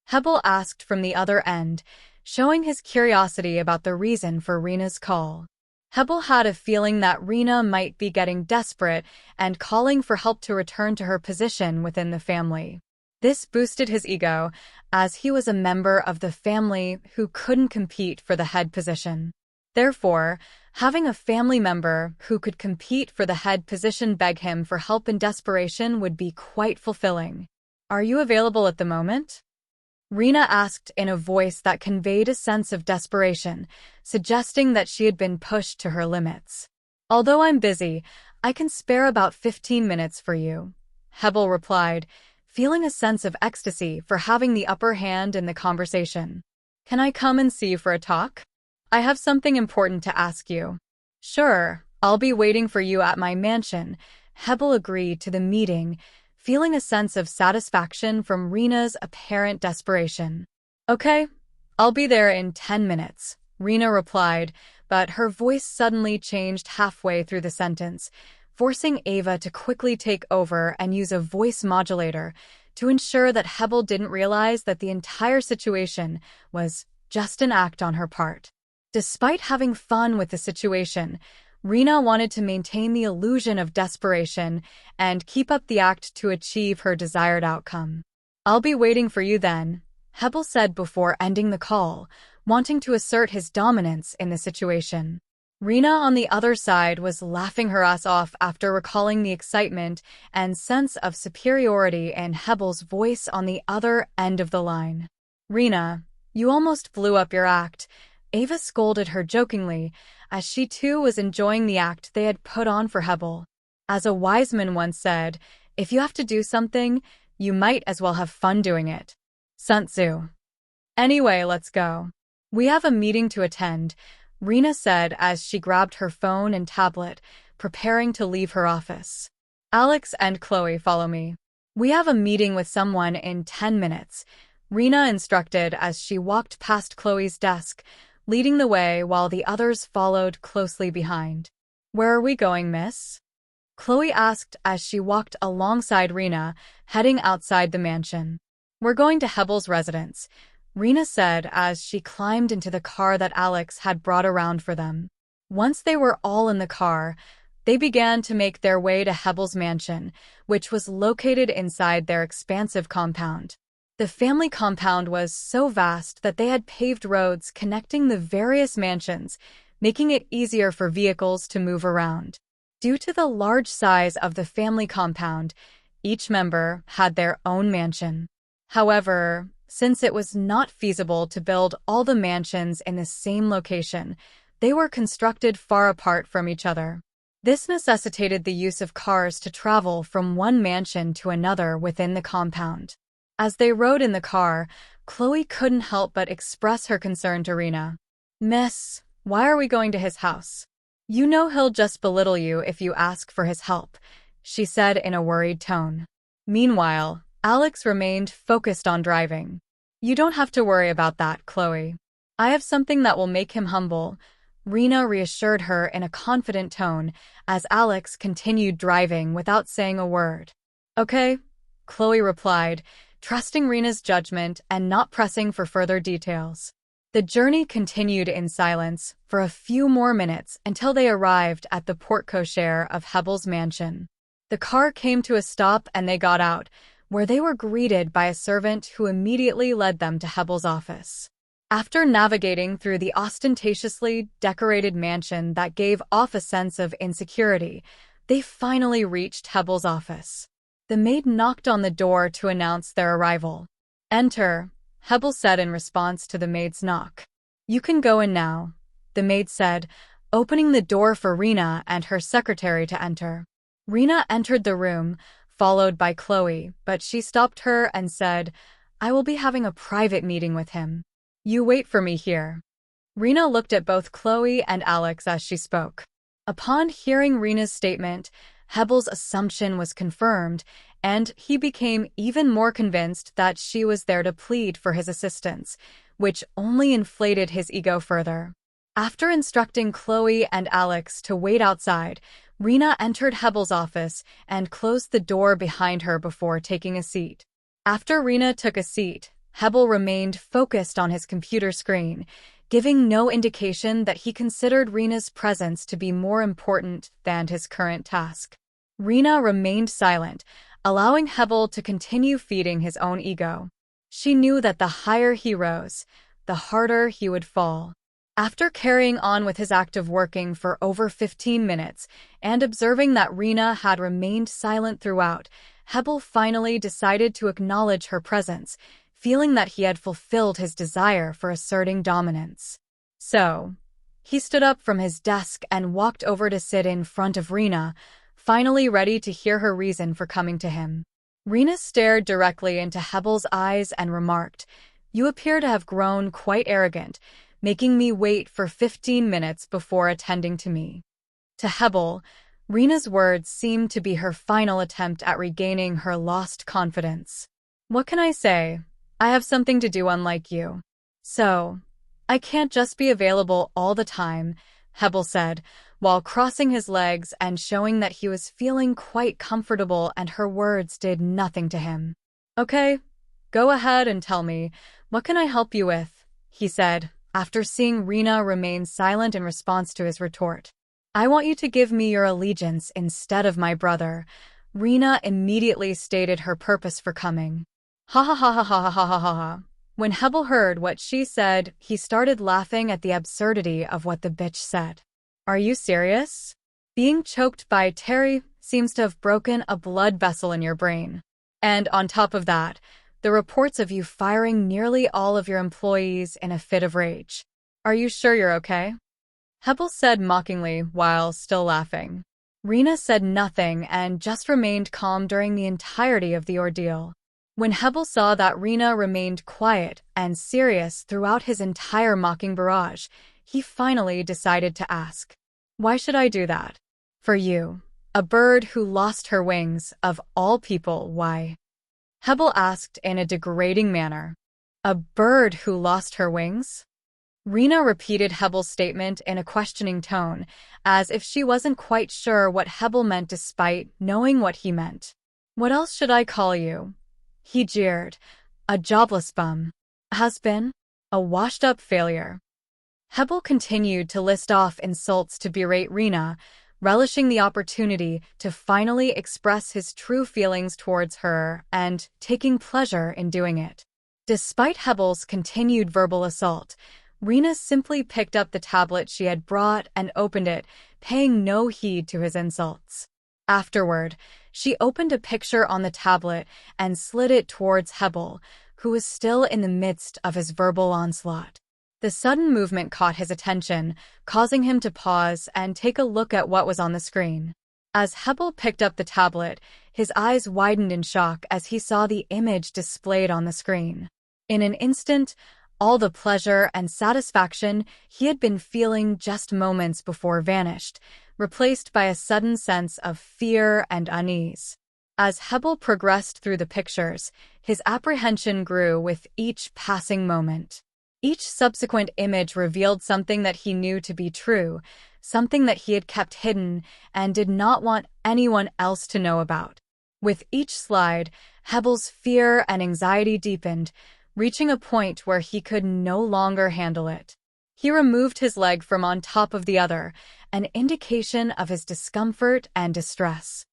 Speaker 1: Hebel asked from the other end, showing his curiosity about the reason for Rena's call. Hebel had a feeling that Rena might be getting desperate and calling for help to return to her position within the family. This boosted his ego, as he was a member of the family who couldn't compete for the head position. Therefore, having a family member who could compete for the head position beg him for help in desperation would be quite fulfilling. "Are you available at the moment?" Rena asked in a voice that conveyed a sense of desperation, suggesting that she had been pushed to her limits. "Although I'm busy, I can spare about 15 minutes for you," Hebel replied, feeling a sense of ecstasy for having the upper hand in the conversation. "Can I come and see you for a talk? I have something important to ask you." "Sure, I'll be waiting for you at my mansion," Hebel agreed to the meeting, feeling a sense of satisfaction from Rena's apparent desperation. "Okay, I'll be there in 10 minutes, Rena replied, but her voice suddenly changed halfway through the sentence, forcing Ava to quickly take over and use a voice modulator to ensure that Hebel didn't realize that the entire situation was just an act on her part. Despite having fun with the situation, Rena wanted to maintain the illusion of desperation and keep up the act to achieve her desired outcome. "I'll be waiting for you then," Hebel said before ending the call, wanting to assert his dominance in the situation. Rena on the other side was laughing her ass off after recalling the excitement and sense of superiority in Hebel's voice on the other end of the line. "Rena, you almost blew up your act," Ava scolded her jokingly, as she too was enjoying the act they had put on for Hebel. As a wise man once said, if you have to do something, you might as well have fun doing it. Sun Tzu. "Anyway, let's go. We have a meeting to attend," Rena said as she grabbed her phone and tablet, preparing to leave her office. "Alex and Chloe, follow me. We have a meeting with someone in 10 minutes, Rena instructed as she walked past Chloe's desk, leading the way while the others followed closely behind. "Where are we going, miss?" Chloe asked as she walked alongside Rena, heading outside the mansion. "We're going to Hebel's residence," Rena said as she climbed into the car that Alex had brought around for them. Once they were all in the car, they began to make their way to Hebel's mansion, which was located inside their expansive compound. The family compound was so vast that they had paved roads connecting the various mansions, making it easier for vehicles to move around. Due to the large size of the family compound, each member had their own mansion. However, since it was not feasible to build all the mansions in the same location, they were constructed far apart from each other. This necessitated the use of cars to travel from one mansion to another within the compound. As they rode in the car, Chloe couldn't help but express her concern to Rena. "Miss, why are we going to his house? You know he'll just belittle you if you ask for his help," she said in a worried tone. Meanwhile, Alex remained focused on driving. "You don't have to worry about that, Chloe. I have something that will make him humble," Rena reassured her in a confident tone as Alex continued driving without saying a word. "Okay," Chloe replied, trusting Rena's judgment and not pressing for further details. The journey continued in silence for a few more minutes until they arrived at the porte-cochere of Hebel's mansion. The car came to a stop and they got out, where they were greeted by a servant who immediately led them to Hebel's office. After navigating through the ostentatiously decorated mansion that gave off a sense of insecurity, they finally reached Hebel's office. The maid knocked on the door to announce their arrival. "Enter," Hebel said in response to the maid's knock. "You can go in now," the maid said, opening the door for Rena and her secretary to enter. Rena entered the room, followed by Chloe, but she stopped her and said, "I will be having a private meeting with him. You wait for me here." Rena looked at both Chloe and Alex as she spoke. Upon hearing Rena's statement, Hebel's assumption was confirmed, and he became even more convinced that she was there to plead for his assistance, which only inflated his ego further. After instructing Chloe and Alex to wait outside, Rena entered Hebel's office and closed the door behind her before taking a seat. After Rena took a seat, Hebel remained focused on his computer screen, giving no indication that he considered Rena's presence to be more important than his current task. Rena remained silent, allowing Hebel to continue feeding his own ego. She knew that the higher he rose, the harder he would fall. After carrying on with his act of working for over 15 minutes and observing that Rena had remained silent throughout, Hebel finally decided to acknowledge her presence, feeling that he had fulfilled his desire for asserting dominance. So, he stood up from his desk and walked over to sit in front of Rena, finally ready to hear her reason for coming to him. Rena stared directly into Hebel's eyes and remarked, "You appear to have grown quite arrogant, making me wait for 15 minutes before attending to me." To Hebel, Rena's words seemed to be her final attempt at regaining her lost confidence. "What can I say? I have something to do unlike you. So, I can't just be available all the time," Hebel said, while crossing his legs and showing that he was feeling quite comfortable and her words did nothing to him. "Okay, go ahead and tell me, what can I help you with?" he said, after seeing Rena remain silent in response to his retort. "I want you to give me your allegiance instead of my brother," Rena immediately stated her purpose for coming. Ha ha ha ha ha ha ha ha ha. When Hebel heard what she said, he started laughing at the absurdity of what the bitch said. "Are you serious? Being choked by Terry seems to have broken a blood vessel in your brain. And on top of that, the reports of you firing nearly all of your employees in a fit of rage. Are you sure you're okay?" Hebel said mockingly while still laughing. Rena said nothing and just remained calm during the entirety of the ordeal. When Hebel saw that Rena remained quiet and serious throughout his entire mocking barrage, he finally decided to ask, "Why should I do that? For you, a bird who lost her wings, of all people, why?" Hebel asked in a degrading manner. "A bird who lost her wings?" Rena repeated Hebel's statement in a questioning tone, as if she wasn't quite sure what Hebel meant despite knowing what he meant. "What else should I call you?" he jeered. "A jobless bum. A has-been? A washed-up failure." Hebel continued to list off insults to berate Rena, relishing the opportunity to finally express his true feelings towards her and taking pleasure in doing it. Despite Hebel's continued verbal assault, Rena simply picked up the tablet she had brought and opened it, paying no heed to his insults. Afterward, she opened a picture on the tablet and slid it towards Hebel, who was still in the midst of his verbal onslaught. The sudden movement caught his attention, causing him to pause and take a look at what was on the screen. As Hebel picked up the tablet, his eyes widened in shock as he saw the image displayed on the screen. In an instant, all the pleasure and satisfaction he had been feeling just moments before vanished, replaced by a sudden sense of fear and unease. As Hebel progressed through the pictures, his apprehension grew with each passing moment. Each subsequent image revealed something that he knew to be true, something that he had kept hidden and did not want anyone else to know about. With each slide, Hebel's fear and anxiety deepened, reaching a point where he could no longer handle it. He removed his leg from on top of the other, an indication of his discomfort and distress.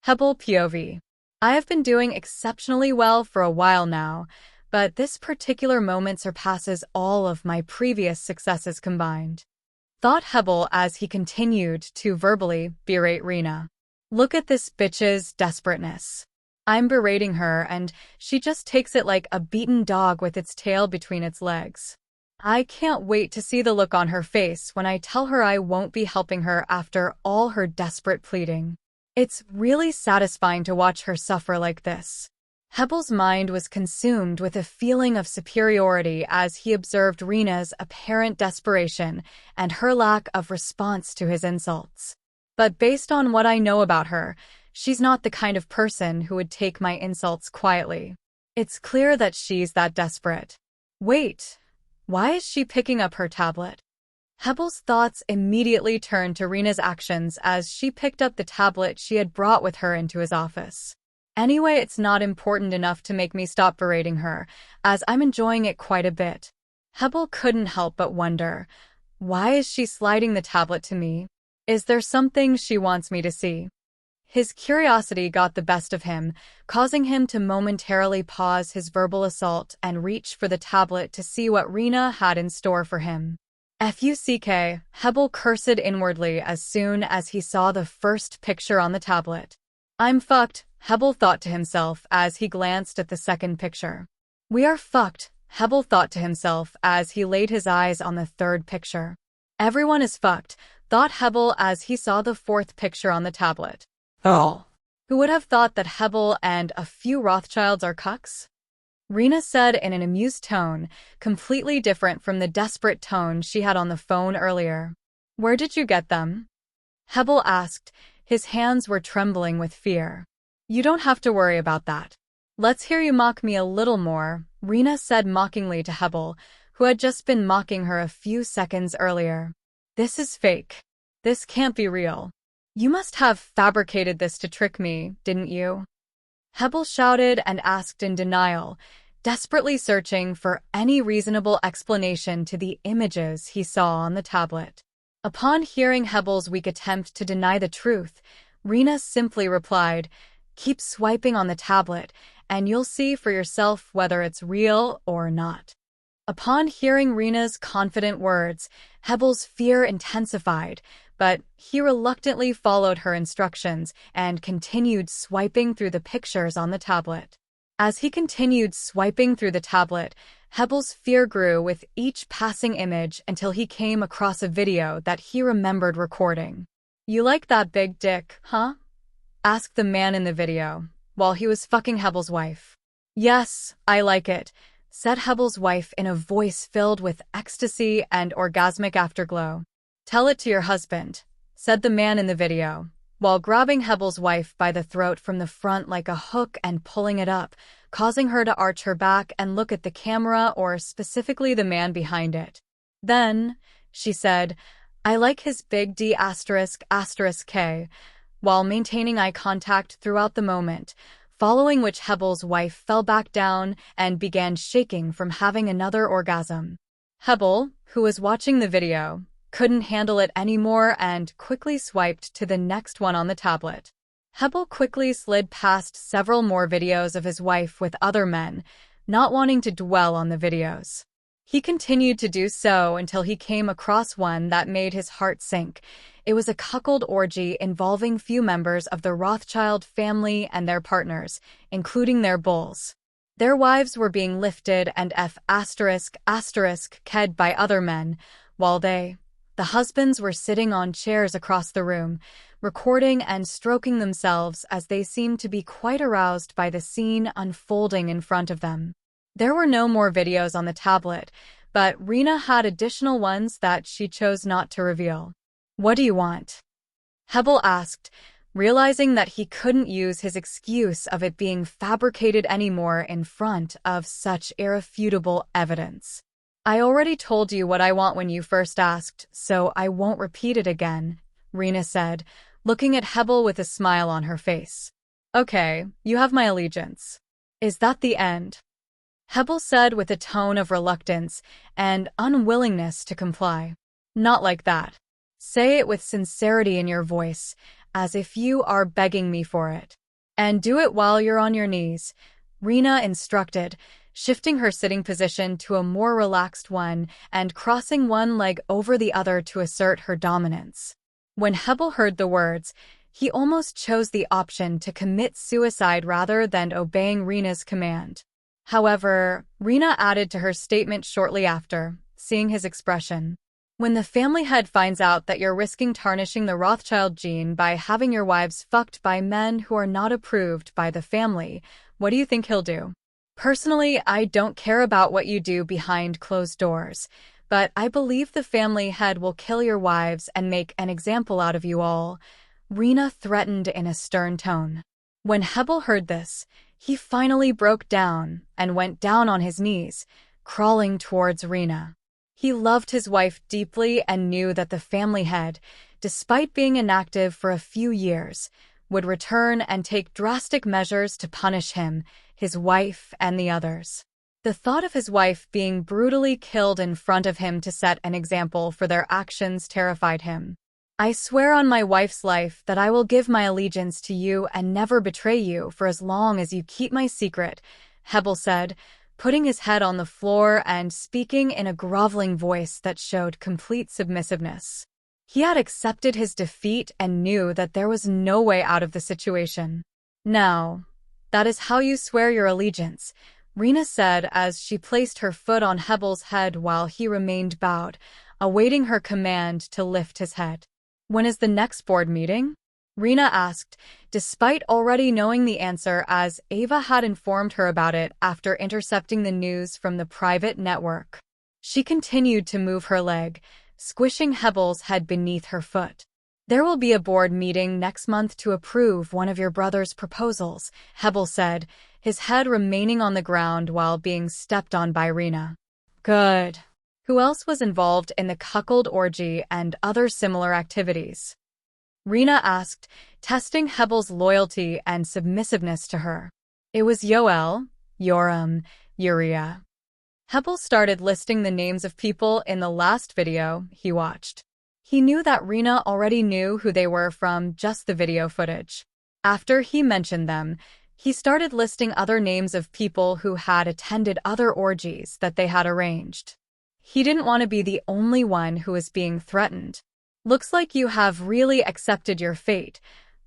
Speaker 1: Hebel POV. I have been doing exceptionally well for a while now, but this particular moment surpasses all of my previous successes combined. Thought Hebel as he continued to verbally berate Rena. Look at this bitch's desperateness. I'm berating her and she just takes it like a beaten dog with its tail between its legs. I can't wait to see the look on her face when I tell her I won't be helping her after all her desperate pleading. It's really satisfying to watch her suffer like this. Hebel's mind was consumed with a feeling of superiority as he observed Rena's apparent desperation and her lack of response to his insults. But based on what I know about her, she's not the kind of person who would take my insults quietly. It's clear that she's that desperate. Wait, why is she picking up her tablet? Hebel's thoughts immediately turned to Rena's actions as she picked up the tablet she had brought with her into his office. Anyway, it's not important enough to make me stop berating her, as I'm enjoying it quite a bit. Hebel couldn't help but wonder, why is she sliding the tablet to me? Is there something she wants me to see? His curiosity got the best of him, causing him to momentarily pause his verbal assault and reach for the tablet to see what Rena had in store for him. Fuck, Hebel cursed inwardly as soon as he saw the first picture on the tablet. I'm fucked, Hebel thought to himself as he glanced at the second picture. We are fucked, Hebel thought to himself as he laid his eyes on the third picture. Everyone is fucked, thought Hebel as he saw the fourth picture on the tablet. Oh. Who would have thought that Hebel and a few Rothschilds are cucks? Rena said in an amused tone, completely different from the desperate tone she had on the phone earlier. Where did you get them? Hebel asked. His hands were trembling with fear. You don't have to worry about that. Let's hear you mock me a little more, Rena said mockingly to Hebel, who had just been mocking her a few seconds earlier. This is fake. This can't be real. You must have fabricated this to trick me, didn't you? Hebel shouted and asked in denial, desperately searching for any reasonable explanation to the images he saw on the tablet. Upon hearing Hebel's weak attempt to deny the truth, Rena simply replied, keep swiping on the tablet, and you'll see for yourself whether it's real or not. Upon hearing Rena's confident words, Hebel's fear intensified, but he reluctantly followed her instructions and continued swiping through the pictures on the tablet. As he continued swiping through the tablet, Hebel's fear grew with each passing image until he came across a video that he remembered recording. You like that big dick, huh? Asked the man in the video, while he was fucking Hebel's wife. Yes, I like it, said Hebel's wife in a voice filled with ecstasy and orgasmic afterglow. Tell it to your husband, said the man in the video, while grabbing Hebel's wife by the throat from the front like a hook and pulling it up, causing her to arch her back and look at the camera or specifically the man behind it. Then, she said, I like his big D******, while maintaining eye contact throughout the moment, following which Hebel's wife fell back down and began shaking from having another orgasm. Hebel, who was watching the video, couldn't handle it anymore and quickly swiped to the next one on the tablet. Hebel quickly slid past several more videos of his wife with other men, not wanting to dwell on the videos. He continued to do so until he came across one that made his heart sink. It was a cuckold orgy involving few members of the Rothschild family and their partners, including their bulls. Their wives were being lifted and ked by other men, while the husbands were sitting on chairs across the room, recording and stroking themselves as they seemed to be quite aroused by the scene unfolding in front of them. There were no more videos on the tablet, but Rena had additional ones that she chose not to reveal. "What do you want?" Hebel asked, realizing that he couldn't use his excuse of it being fabricated anymore in front of such irrefutable evidence. "I already told you what I want when you first asked, so I won't repeat it again," Rena said, looking at Hebel with a smile on her face. "Okay, you have my allegiance. Is that the end?" Hebel said with a tone of reluctance and unwillingness to comply. "Not like that. Say it with sincerity in your voice, as if you are begging me for it. And do it while you're on your knees," Rena instructed, shifting her sitting position to a more relaxed one and crossing one leg over the other to assert her dominance. When Hebel heard the words, he almost chose the option to commit suicide rather than obeying Rena's command. However, Rena added to her statement shortly after, seeing his expression. "When the family head finds out that you're risking tarnishing the Rothschild gene by having your wives fucked by men who are not approved by the family, what do you think he'll do? Personally, I don't care about what you do behind closed doors, but I believe the family head will kill your wives and make an example out of you all," Rena threatened in a stern tone. When Hebel heard this, he finally broke down and went down on his knees, crawling towards Rena. He loved his wife deeply and knew that the family head, despite being inactive for a few years, would return and take drastic measures to punish him, his wife, and the others. The thought of his wife being brutally killed in front of him to set an example for their actions terrified him. "I swear on my wife's life that I will give my allegiance to you and never betray you for as long as you keep my secret," Hebel said, putting his head on the floor and speaking in a groveling voice that showed complete submissiveness. He had accepted his defeat and knew that there was no way out of the situation. "Now, that is how you swear your allegiance," Rena said as she placed her foot on Hebel's head while he remained bowed, awaiting her command to lift his head. "When is the next board meeting?" Rena asked, despite already knowing the answer as Ava had informed her about it after intercepting the news from the private network. She continued to move her leg, squishing Hebel's head beneath her foot. "There will be a board meeting next month to approve one of your brother's proposals," Hebel said, his head remaining on the ground while being stepped on by Rena. "Good. Who else was involved in the cuckold orgy and other similar activities?" Rena asked, testing Hebel's loyalty and submissiveness to her. "It was Yoel, Yoram, Uriah." Hebel started listing the names of people in the last video he watched. He knew that Rena already knew who they were from just the video footage. After he mentioned them, he started listing other names of people who had attended other orgies that they had arranged. He didn't want to be the only one who was being threatened. "Looks like you have really accepted your fate,"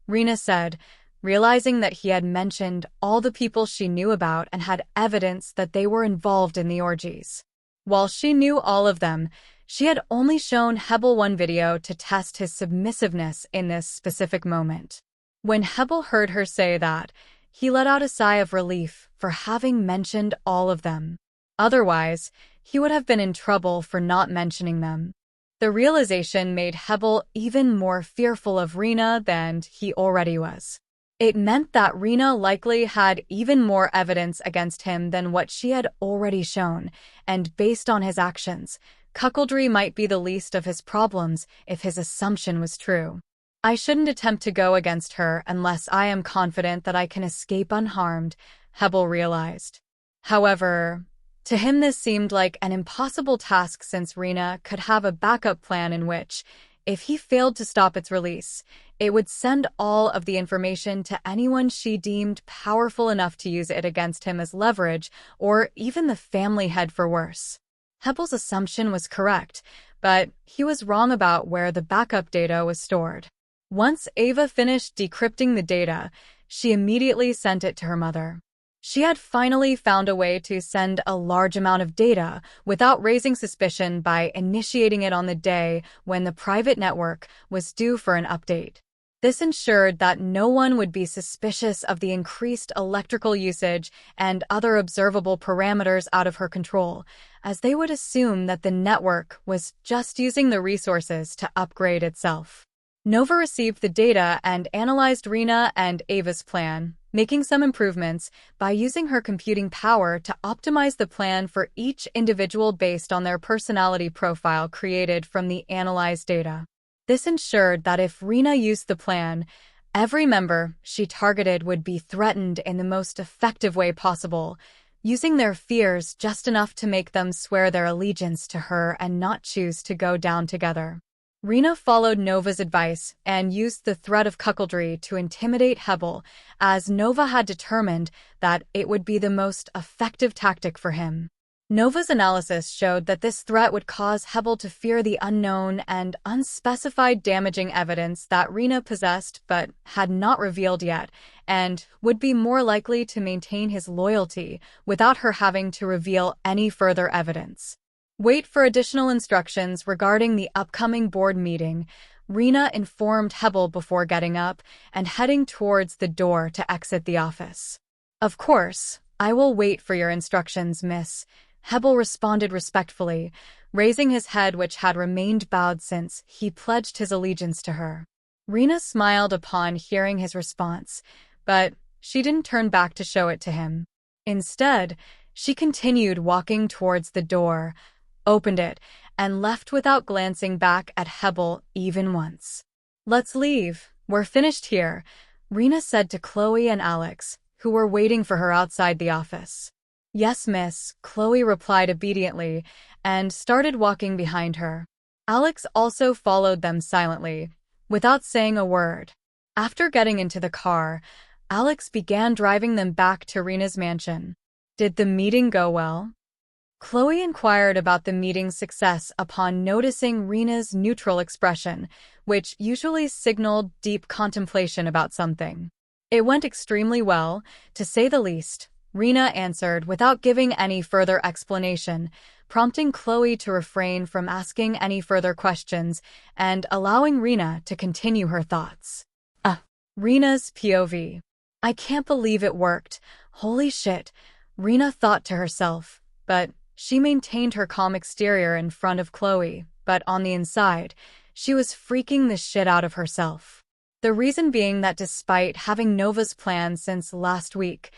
Speaker 1: Rena said, realizing that he had mentioned all the people she knew about and had evidence that they were involved in the orgies. While she knew all of them, she had only shown Hebel one video to test his submissiveness in this specific moment. When Hebel heard her say that, he let out a sigh of relief for having mentioned all of them. Otherwise, he would have been in trouble for not mentioning them. The realization made Hebel even more fearful of Rena than he already was. It meant that Rena likely had even more evidence against him than what she had already shown, and based on his actions, cuckoldry might be the least of his problems if his assumption was true. "I shouldn't attempt to go against her unless I am confident that I can escape unharmed," Hebel realized. However, to him this seemed like an impossible task since Rena could have a backup plan in which, if he failed to stop its release, it would send all of the information to anyone she deemed powerful enough to use it against him as leverage, or even the family head for worse. Hebel's assumption was correct, but he was wrong about where the backup data was stored. Once Ava finished decrypting the data, she immediately sent it to her mother. She had finally found a way to send a large amount of data without raising suspicion by initiating it on the day when the private network was due for an update. This ensured that no one would be suspicious of the increased electrical usage and other observable parameters out of her control, as they would assume that the network was just using the resources to upgrade itself. Nova received the data and analyzed Rena and Ava's plan, making some improvements by using her computing power to optimize the plan for each individual based on their personality profile created from the analyzed data. This ensured that if Rena used the plan, every member she targeted would be threatened in the most effective way possible, using their fears just enough to make them swear their allegiance to her and not choose to go down together. Rena followed Nova's advice and used the threat of cuckoldry to intimidate Hebel, as Nova had determined that it would be the most effective tactic for him. Nova's analysis showed that this threat would cause Hebel to fear the unknown and unspecified damaging evidence that Rena possessed but had not revealed yet, and would be more likely to maintain his loyalty without her having to reveal any further evidence. Wait for additional instructions regarding the upcoming board meeting. Rena informed Hebel before getting up and heading towards the door to exit the office. Of course, I will wait for your instructions, miss. Hebel responded respectfully, raising his head which had remained bowed since he pledged his allegiance to her. Rena smiled upon hearing his response, but she didn't turn back to show it to him. Instead, she continued walking towards the door, opened it, and left without glancing back at Hebel even once. Let's leave. We're finished here, Rena said to Chloe and Alex, who were waiting for her outside the office. Yes, miss, Chloe replied obediently and started walking behind her. Alex also followed them silently, without saying a word. After getting into the car, Alex began driving them back to Rena's mansion. Did the meeting go well? Chloe inquired about the meeting's success upon noticing Rena's neutral expression, which usually signaled deep contemplation about something. It went extremely well, to say the least, Rena answered without giving any further explanation, prompting Chloe to refrain from asking any further questions and allowing Rena to continue her thoughts. Rena's POV. I can't believe it worked. Holy shit, Rena thought to herself, but she maintained her calm exterior in front of Chloe, but on the inside, she was freaking the shit out of herself. The reason being that despite having Nova's plan since last week,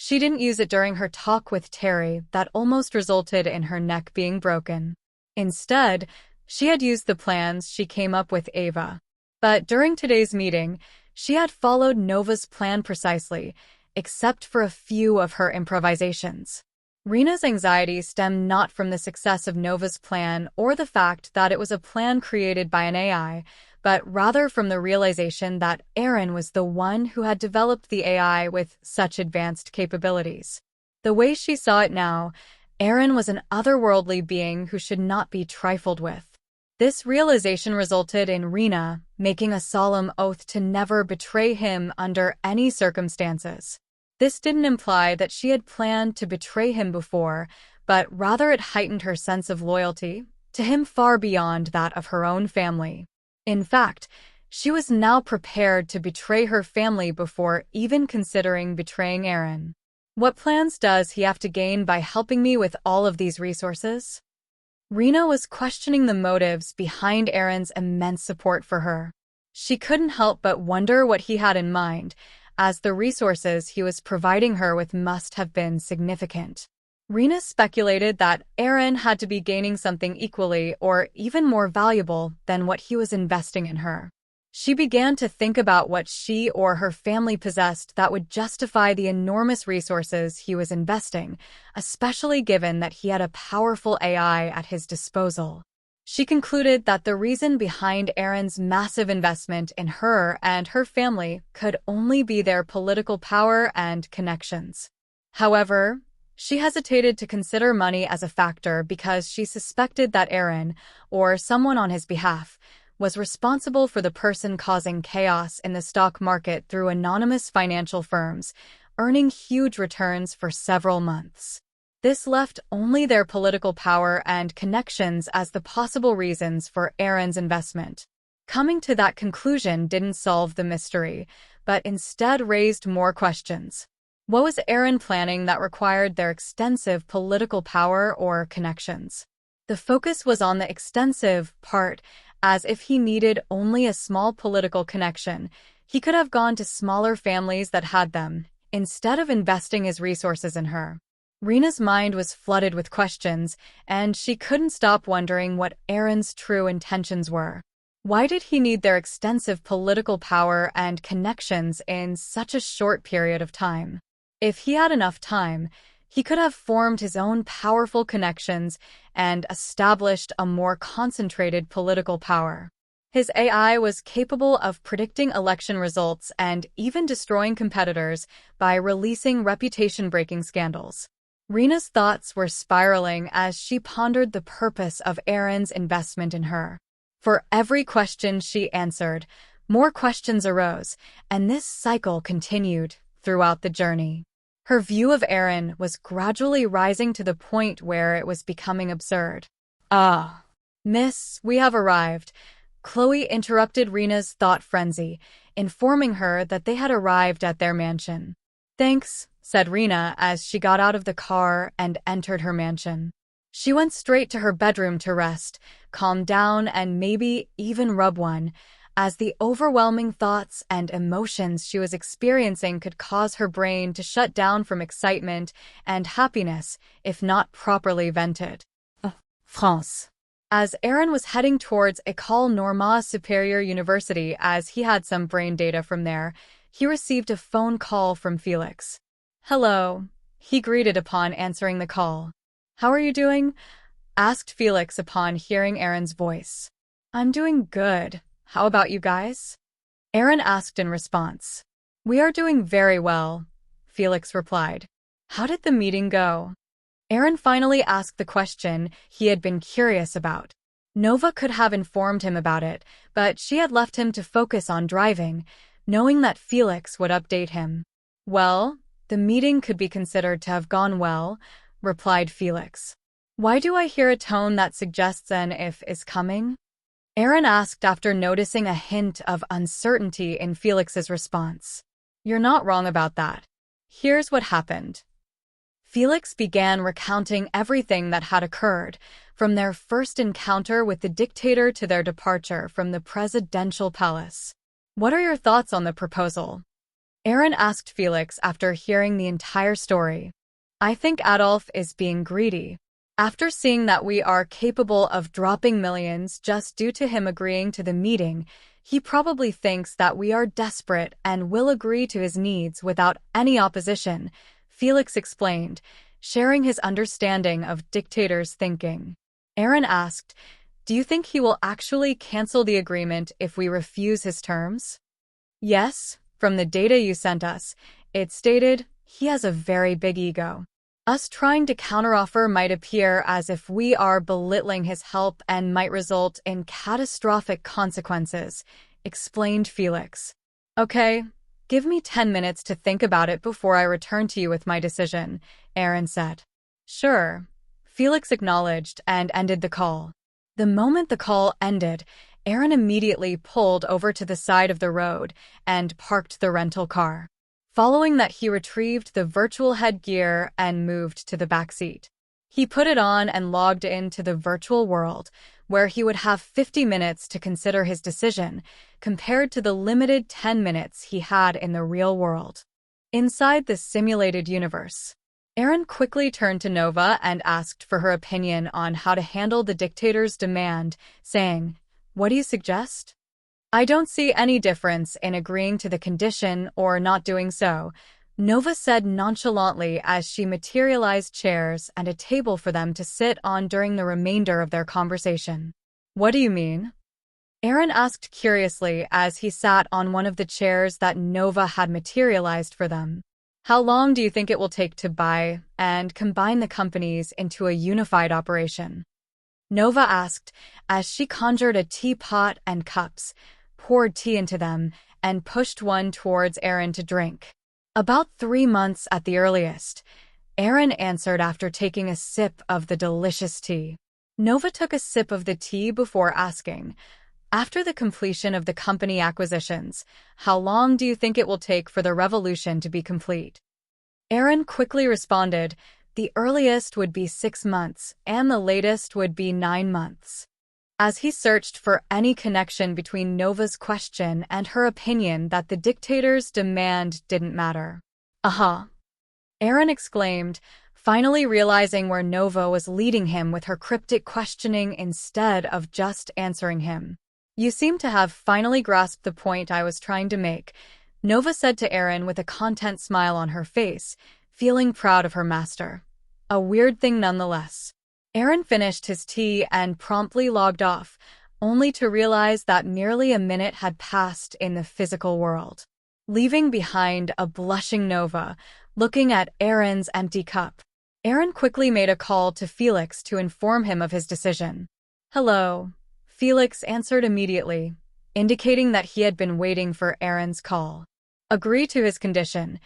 Speaker 1: she didn't use it during her talk with Terry that almost resulted in her neck being broken. Instead, she had used the plans she came up with Ava. But during today's meeting, she had followed Nova's plan precisely, except for a few of her improvisations. Rena's anxiety stemmed not from the success of Nova's plan or the fact that it was a plan created by an AI, but rather from the realization that Aaron was the one who had developed the AI with such advanced capabilities. The way she saw it now, Aaron was an otherworldly being who should not be trifled with. This realization resulted in Rena making a solemn oath to never betray him under any circumstances. This didn't imply that she had planned to betray him before, but rather it heightened her sense of loyalty to him far beyond that of her own family. In fact, she was now prepared to betray her family before even considering betraying Aaron. What plans does he have to gain by helping me with all of these resources? Rena was questioning the motives behind Aaron's immense support for her. She couldn't help but wonder what he had in mind, as the resources he was providing her with must have been significant. Rena speculated that Aaron had to be gaining something equally or even more valuable than what he was investing in her. She began to think about what she or her family possessed that would justify the enormous resources he was investing, especially given that he had a powerful AI at his disposal. She concluded that the reason behind Aaron's massive investment in her and her family could only be their political power and connections. However, she hesitated to consider money as a factor because she suspected that Aaron, or someone on his behalf, was responsible for the person causing chaos in the stock market through anonymous financial firms, earning huge returns for several months. This left only their political power and connections as the possible reasons for Aaron's investment. Coming to that conclusion didn't solve the mystery, but instead raised more questions. What was Aaron planning that required their extensive political power or connections? The focus was on the extensive part, as if he needed only a small political connection. He could have gone to smaller families that had them, instead of investing his resources in her. Rena's mind was flooded with questions, and she couldn't stop wondering what Aaron's true intentions were. Why did he need their extensive political power and connections in such a short period of time? If he had enough time, he could have formed his own powerful connections and established a more concentrated political power. His AI was capable of predicting election results and even destroying competitors by releasing reputation-breaking scandals. Rena's thoughts were spiraling as she pondered the purpose of Aaron's investment in her. For every question she answered, more questions arose, and this cycle continued throughout the journey. Her view of Aaron was gradually rising to the point where it was becoming absurd. "Ah, miss, we have arrived." Chloe interrupted Rena's thought frenzy, informing her that they had arrived at their mansion. "Thanks," said Rena as she got out of the car and entered her mansion. She went straight to her bedroom to rest, calm down, and maybe even rub one, as the overwhelming thoughts and emotions she was experiencing could cause her brain to shut down from excitement and happiness if not properly vented. France. As Aaron was heading towards École Normale Supérieure University as he had some brain data from there, he received a phone call from Felix. "Hello," he greeted upon answering the call. "How are you doing?" asked Felix upon hearing Aaron's voice. "I'm doing good. How about you guys?" Aaron asked in response. "We are doing very well," Felix replied. "How did the meeting go?" Aaron finally asked the question he had been curious about. Nova could have informed him about it, but she had left him to focus on driving, knowing that Felix would update him. "Well, the meeting could be considered to have gone well," replied Felix. "Why do I hear a tone that suggests an if is coming?" Aaron asked after noticing a hint of uncertainty in Felix's response. "You're not wrong about that. Here's what happened." Felix began recounting everything that had occurred, from their first encounter with the dictator to their departure from the presidential palace. "What are your thoughts on the proposal?" Aaron asked Felix after hearing the entire story. "I think Adolf is being greedy. After seeing that we are capable of dropping millions just due to him agreeing to the meeting, he probably thinks that we are desperate and will agree to his needs without any opposition," Felix explained, sharing his understanding of dictators' thinking. Aaron asked, "Do you think he will actually cancel the agreement if we refuse his terms?" "Yes, from the data you sent us, it stated he has a very big ego. Us trying to counteroffer might appear as if we are belittling his help and might result in catastrophic consequences," explained Felix. "Okay, give me 10 minutes to think about it before I return to you with my decision," Aaron said. "Sure," Felix acknowledged and ended the call. The moment the call ended, Aaron immediately pulled over to the side of the road and parked the rental car. Following that, he retrieved the virtual headgear and moved to the back seat. He put it on and logged into the virtual world, where he would have 50 minutes to consider his decision, compared to the limited 10 minutes he had in the real world. Inside the simulated universe, Aaron quickly turned to Nova and asked for her opinion on how to handle the dictator's demand, saying, "What do you suggest?" "I don't see any difference in agreeing to the condition or not doing so," Nova said nonchalantly as she materialized chairs and a table for them to sit on during the remainder of their conversation. "What do you mean?" Aaron asked curiously as he sat on one of the chairs that Nova had materialized for them. "How long do you think it will take to buy and combine the companies into a unified operation?" Nova asked as she conjured a teapot and cups, poured tea into them, and pushed one towards Aaron to drink. "About 3 months at the earliest," Aaron answered after taking a sip of the delicious tea. Nova took a sip of the tea before asking, After the completion of the company acquisitions, how long do you think it will take for the revolution to be complete? Aaron quickly responded, the earliest would be 6 months, and the latest would be 9 months. As he searched for any connection between Nova's question and her opinion that the dictator's demand didn't matter. Aha! Aaron exclaimed, finally realizing where Nova was leading him with her cryptic questioning instead of just answering him. You seem to have finally grasped the point I was trying to make, Nova said to Aaron with a content smile on her face, feeling proud of her master. A weird thing nonetheless. Aaron finished his tea and promptly logged off, only to realize that nearly a minute had passed in the physical world, leaving behind a blushing Nova, looking at Aaron's empty cup. Aaron quickly made a call to Felix to inform him of his decision. Hello. Felix answered immediately, indicating that he had been waiting for Aaron's call. Agree to his condition,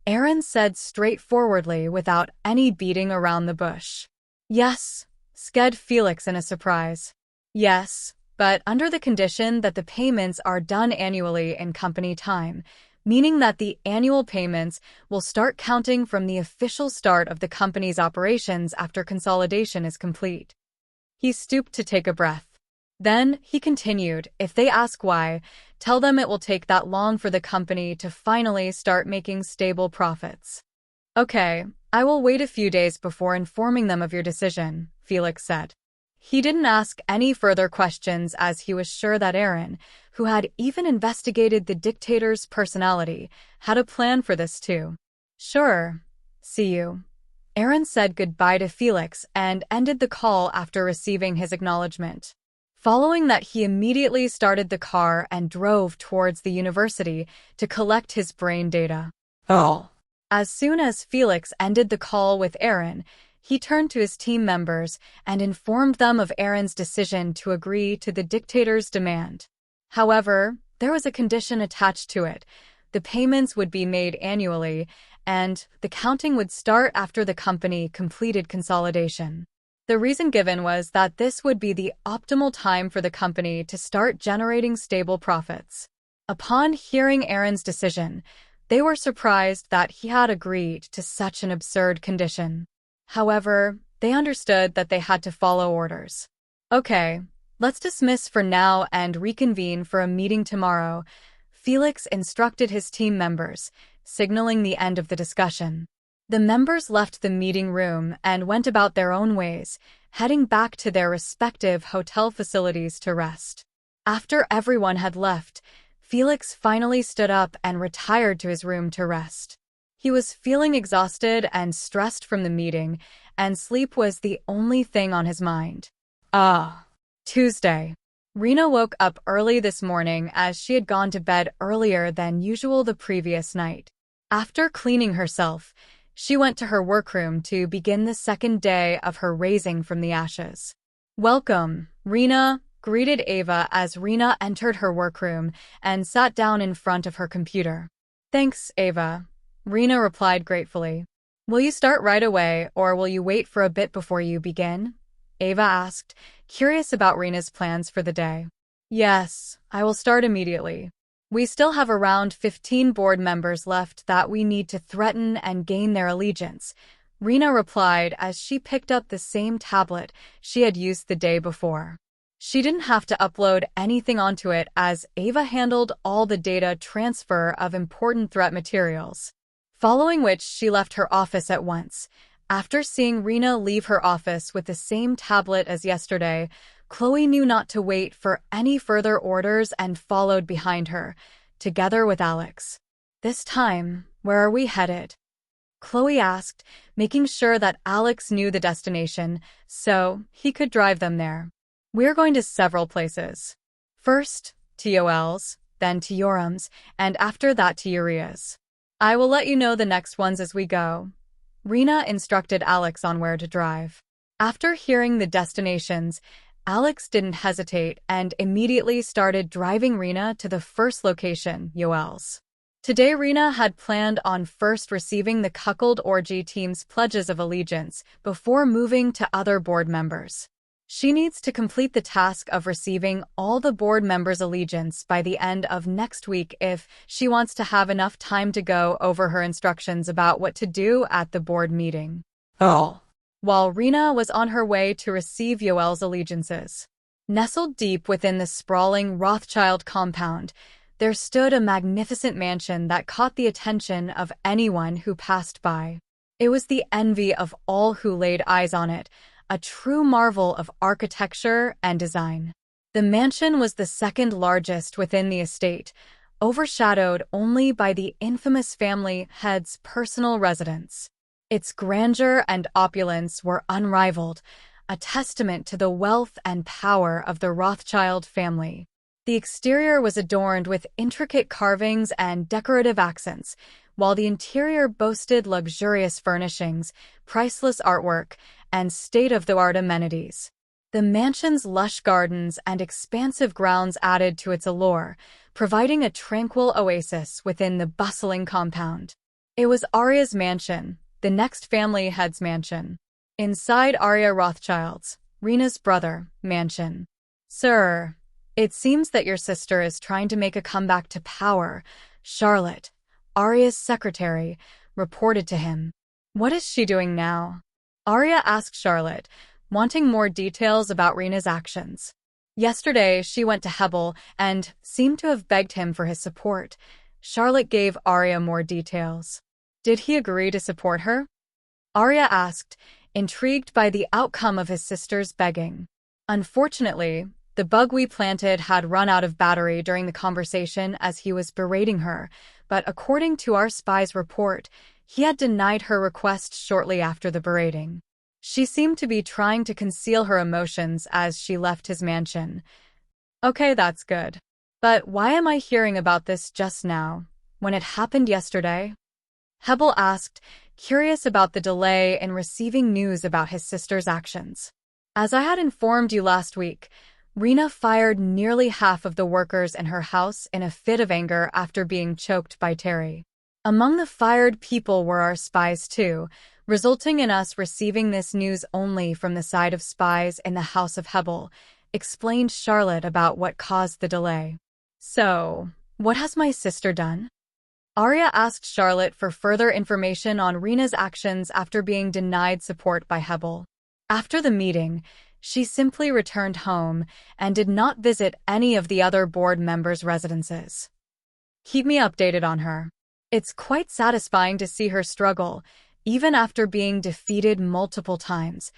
Speaker 1: Aaron said straightforwardly without any beating around the bush. Yes, said Felix in a surprise. Yes, but under the condition that the payments are done annually in company time, meaning that the annual payments will start counting from the official start of the company's operations after consolidation is complete. He stooped to take a breath. Then, he continued, if they ask why, tell them it will take that long for the company to finally start making stable profits. Okay, I will wait a few days before informing them of your decision, Felix said. He didn't ask any further questions as he was sure that Aaron, who had even investigated the dictator's personality, had a plan for this too. Sure. See you. Aaron said goodbye to Felix and ended the call after receiving his acknowledgement. Following that, he immediately started the car and drove towards the university to collect his brain data. As soon as Felix ended the call with Aaron, he turned to his team members and informed them of Aaron's decision to agree to the dictator's demand. However, there was a condition attached to it. The payments would be made annually, and the counting would start after the company completed consolidation. The reason given was that this would be the optimal time for the company to start generating stable profits. Upon hearing Aaron's decision, they were surprised that he had agreed to such an absurd condition. However, they understood that they had to follow orders. Okay, let's dismiss for now and reconvene for a meeting tomorrow, Felix instructed his team members, signaling the end of the discussion. The members left the meeting room and went about their own ways, heading back to their respective hotel facilities to rest. After everyone had left, Felix finally stood up and retired to his room to rest. He was feeling exhausted and stressed from the meeting, and sleep was the only thing on his mind. Tuesday. Rena woke up early this morning as she had gone to bed earlier than usual the previous night. After cleaning herself, she went to her workroom to begin the second day of her raising from the ashes. Welcome, Rena, greeted Ava as Rena entered her workroom and sat down in front of her computer. Thanks, Ava, Rena replied gratefully. Will you start right away or will you wait for a bit before you begin? Ava asked, curious about Rena's plans for the day. Yes, I will start immediately. We still have around 15 board members left that we need to threaten and gain their allegiance, Rena replied as she picked up the same tablet she had used the day before. She didn't have to upload anything onto it as Ava handled all the data transfer of important threat materials. Following which she left her office at once. After seeing Rena leave her office with the same tablet as yesterday, Chloe knew not to wait for any further orders and followed behind her, together with Alex. This time, where are we headed? Chloe asked, making sure that Alex knew the destination, so he could drive them there. We're going to several places. First, to Yoel's, then to Yoram's, and after that to Uriah's. I will let you know the next ones as we go. Rena instructed Alex on where to drive. After hearing the destinations, Alex didn't hesitate and immediately started driving Rena to the first location, Yoel's. Today Rena had planned on first receiving the Cuckold Orgy team's pledges of allegiance before moving to other board members. She needs to complete the task of receiving all the board members' allegiance by the end of next week if she wants to have enough time to go over her instructions about what to do at the board meeting.
Speaker 2: Oh.
Speaker 1: While Rena was on her way to receive Yoel's allegiances. Nestled deep within the sprawling Rothschild compound, there stood a magnificent mansion that caught the attention of anyone who passed by. It was the envy of all who laid eyes on it, a true marvel of architecture and design. The mansion was the second largest within the estate, overshadowed only by the infamous family head's personal residence. Its grandeur and opulence were unrivaled, a testament to the wealth and power of the Rothschild family. The exterior was adorned with intricate carvings and decorative accents, while the interior boasted luxurious furnishings, priceless artwork, and state-of-the-art amenities. The mansion's lush gardens and expansive grounds added to its allure, providing a tranquil oasis within the bustling compound. It was Arya's mansion, the next family head's mansion. Inside Arya Rothschild's, Rena's brother, mansion. "Sir, it seems that your sister is trying to make a comeback to power," Charlotte, Arya's secretary, reported to him. "What is she doing now?" Arya asked Charlotte, wanting more details about Rena's actions. "Yesterday, she went to Hebel and seemed to have begged him for his support." Charlotte gave Arya more details. "Did he agree to support her?" Arya asked, intrigued by the outcome of his sister's begging. "Unfortunately, the bug we planted had run out of battery during the conversation as he was berating her, but according to our spy's report, he had denied her request shortly after the berating. She seemed to be trying to conceal her emotions as she left his mansion." "Okay, that's good. But why am I hearing about this just now, when it happened yesterday?" Hebel asked, curious about the delay in receiving news about his sister's actions. "As I had informed you last week, Rena fired nearly half of the workers in her house in a fit of anger after being choked by Terry. Among the fired people were our spies too, resulting in us receiving this news only from the side of spies in the House of Hebel," explained Charlotte about what caused the delay. "So, what has my sister done?" Arya asked Charlotte for further information on Rena's actions after being denied support by Hebel. After the meeting, she simply returned home and did not visit any of the other board members' residences. "Keep me updated on her. It's quite satisfying to see her struggle, even after being defeated multiple times,"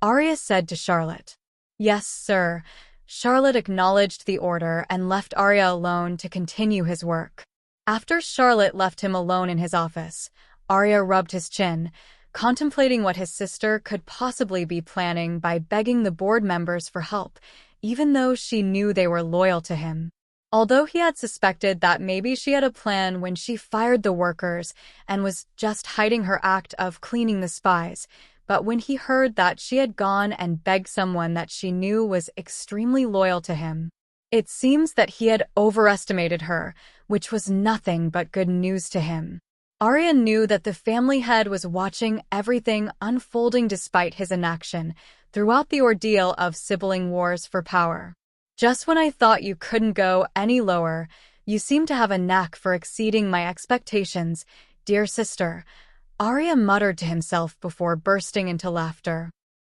Speaker 1: Arya said to Charlotte. "Yes, sir." Charlotte acknowledged the order and left Arya alone to continue his work. After Charlotte left him alone in his office, Arya rubbed his chin, contemplating what his sister could possibly be planning by begging the board members for help, even though she knew they were loyal to him. Although he had suspected that maybe she had a plan when she fired the workers and was just hiding her act of cleaning the spies, but when he heard that she had gone and begged someone that she knew was extremely loyal to him, it seems that he had overestimated her, which was nothing but good news to him. Arya knew that the family head was watching everything unfolding despite his inaction throughout the ordeal of sibling wars for power. "Just when I thought you couldn't go any lower, you seem to have a knack for exceeding my expectations, dear sister," Arya muttered to himself before bursting into laughter.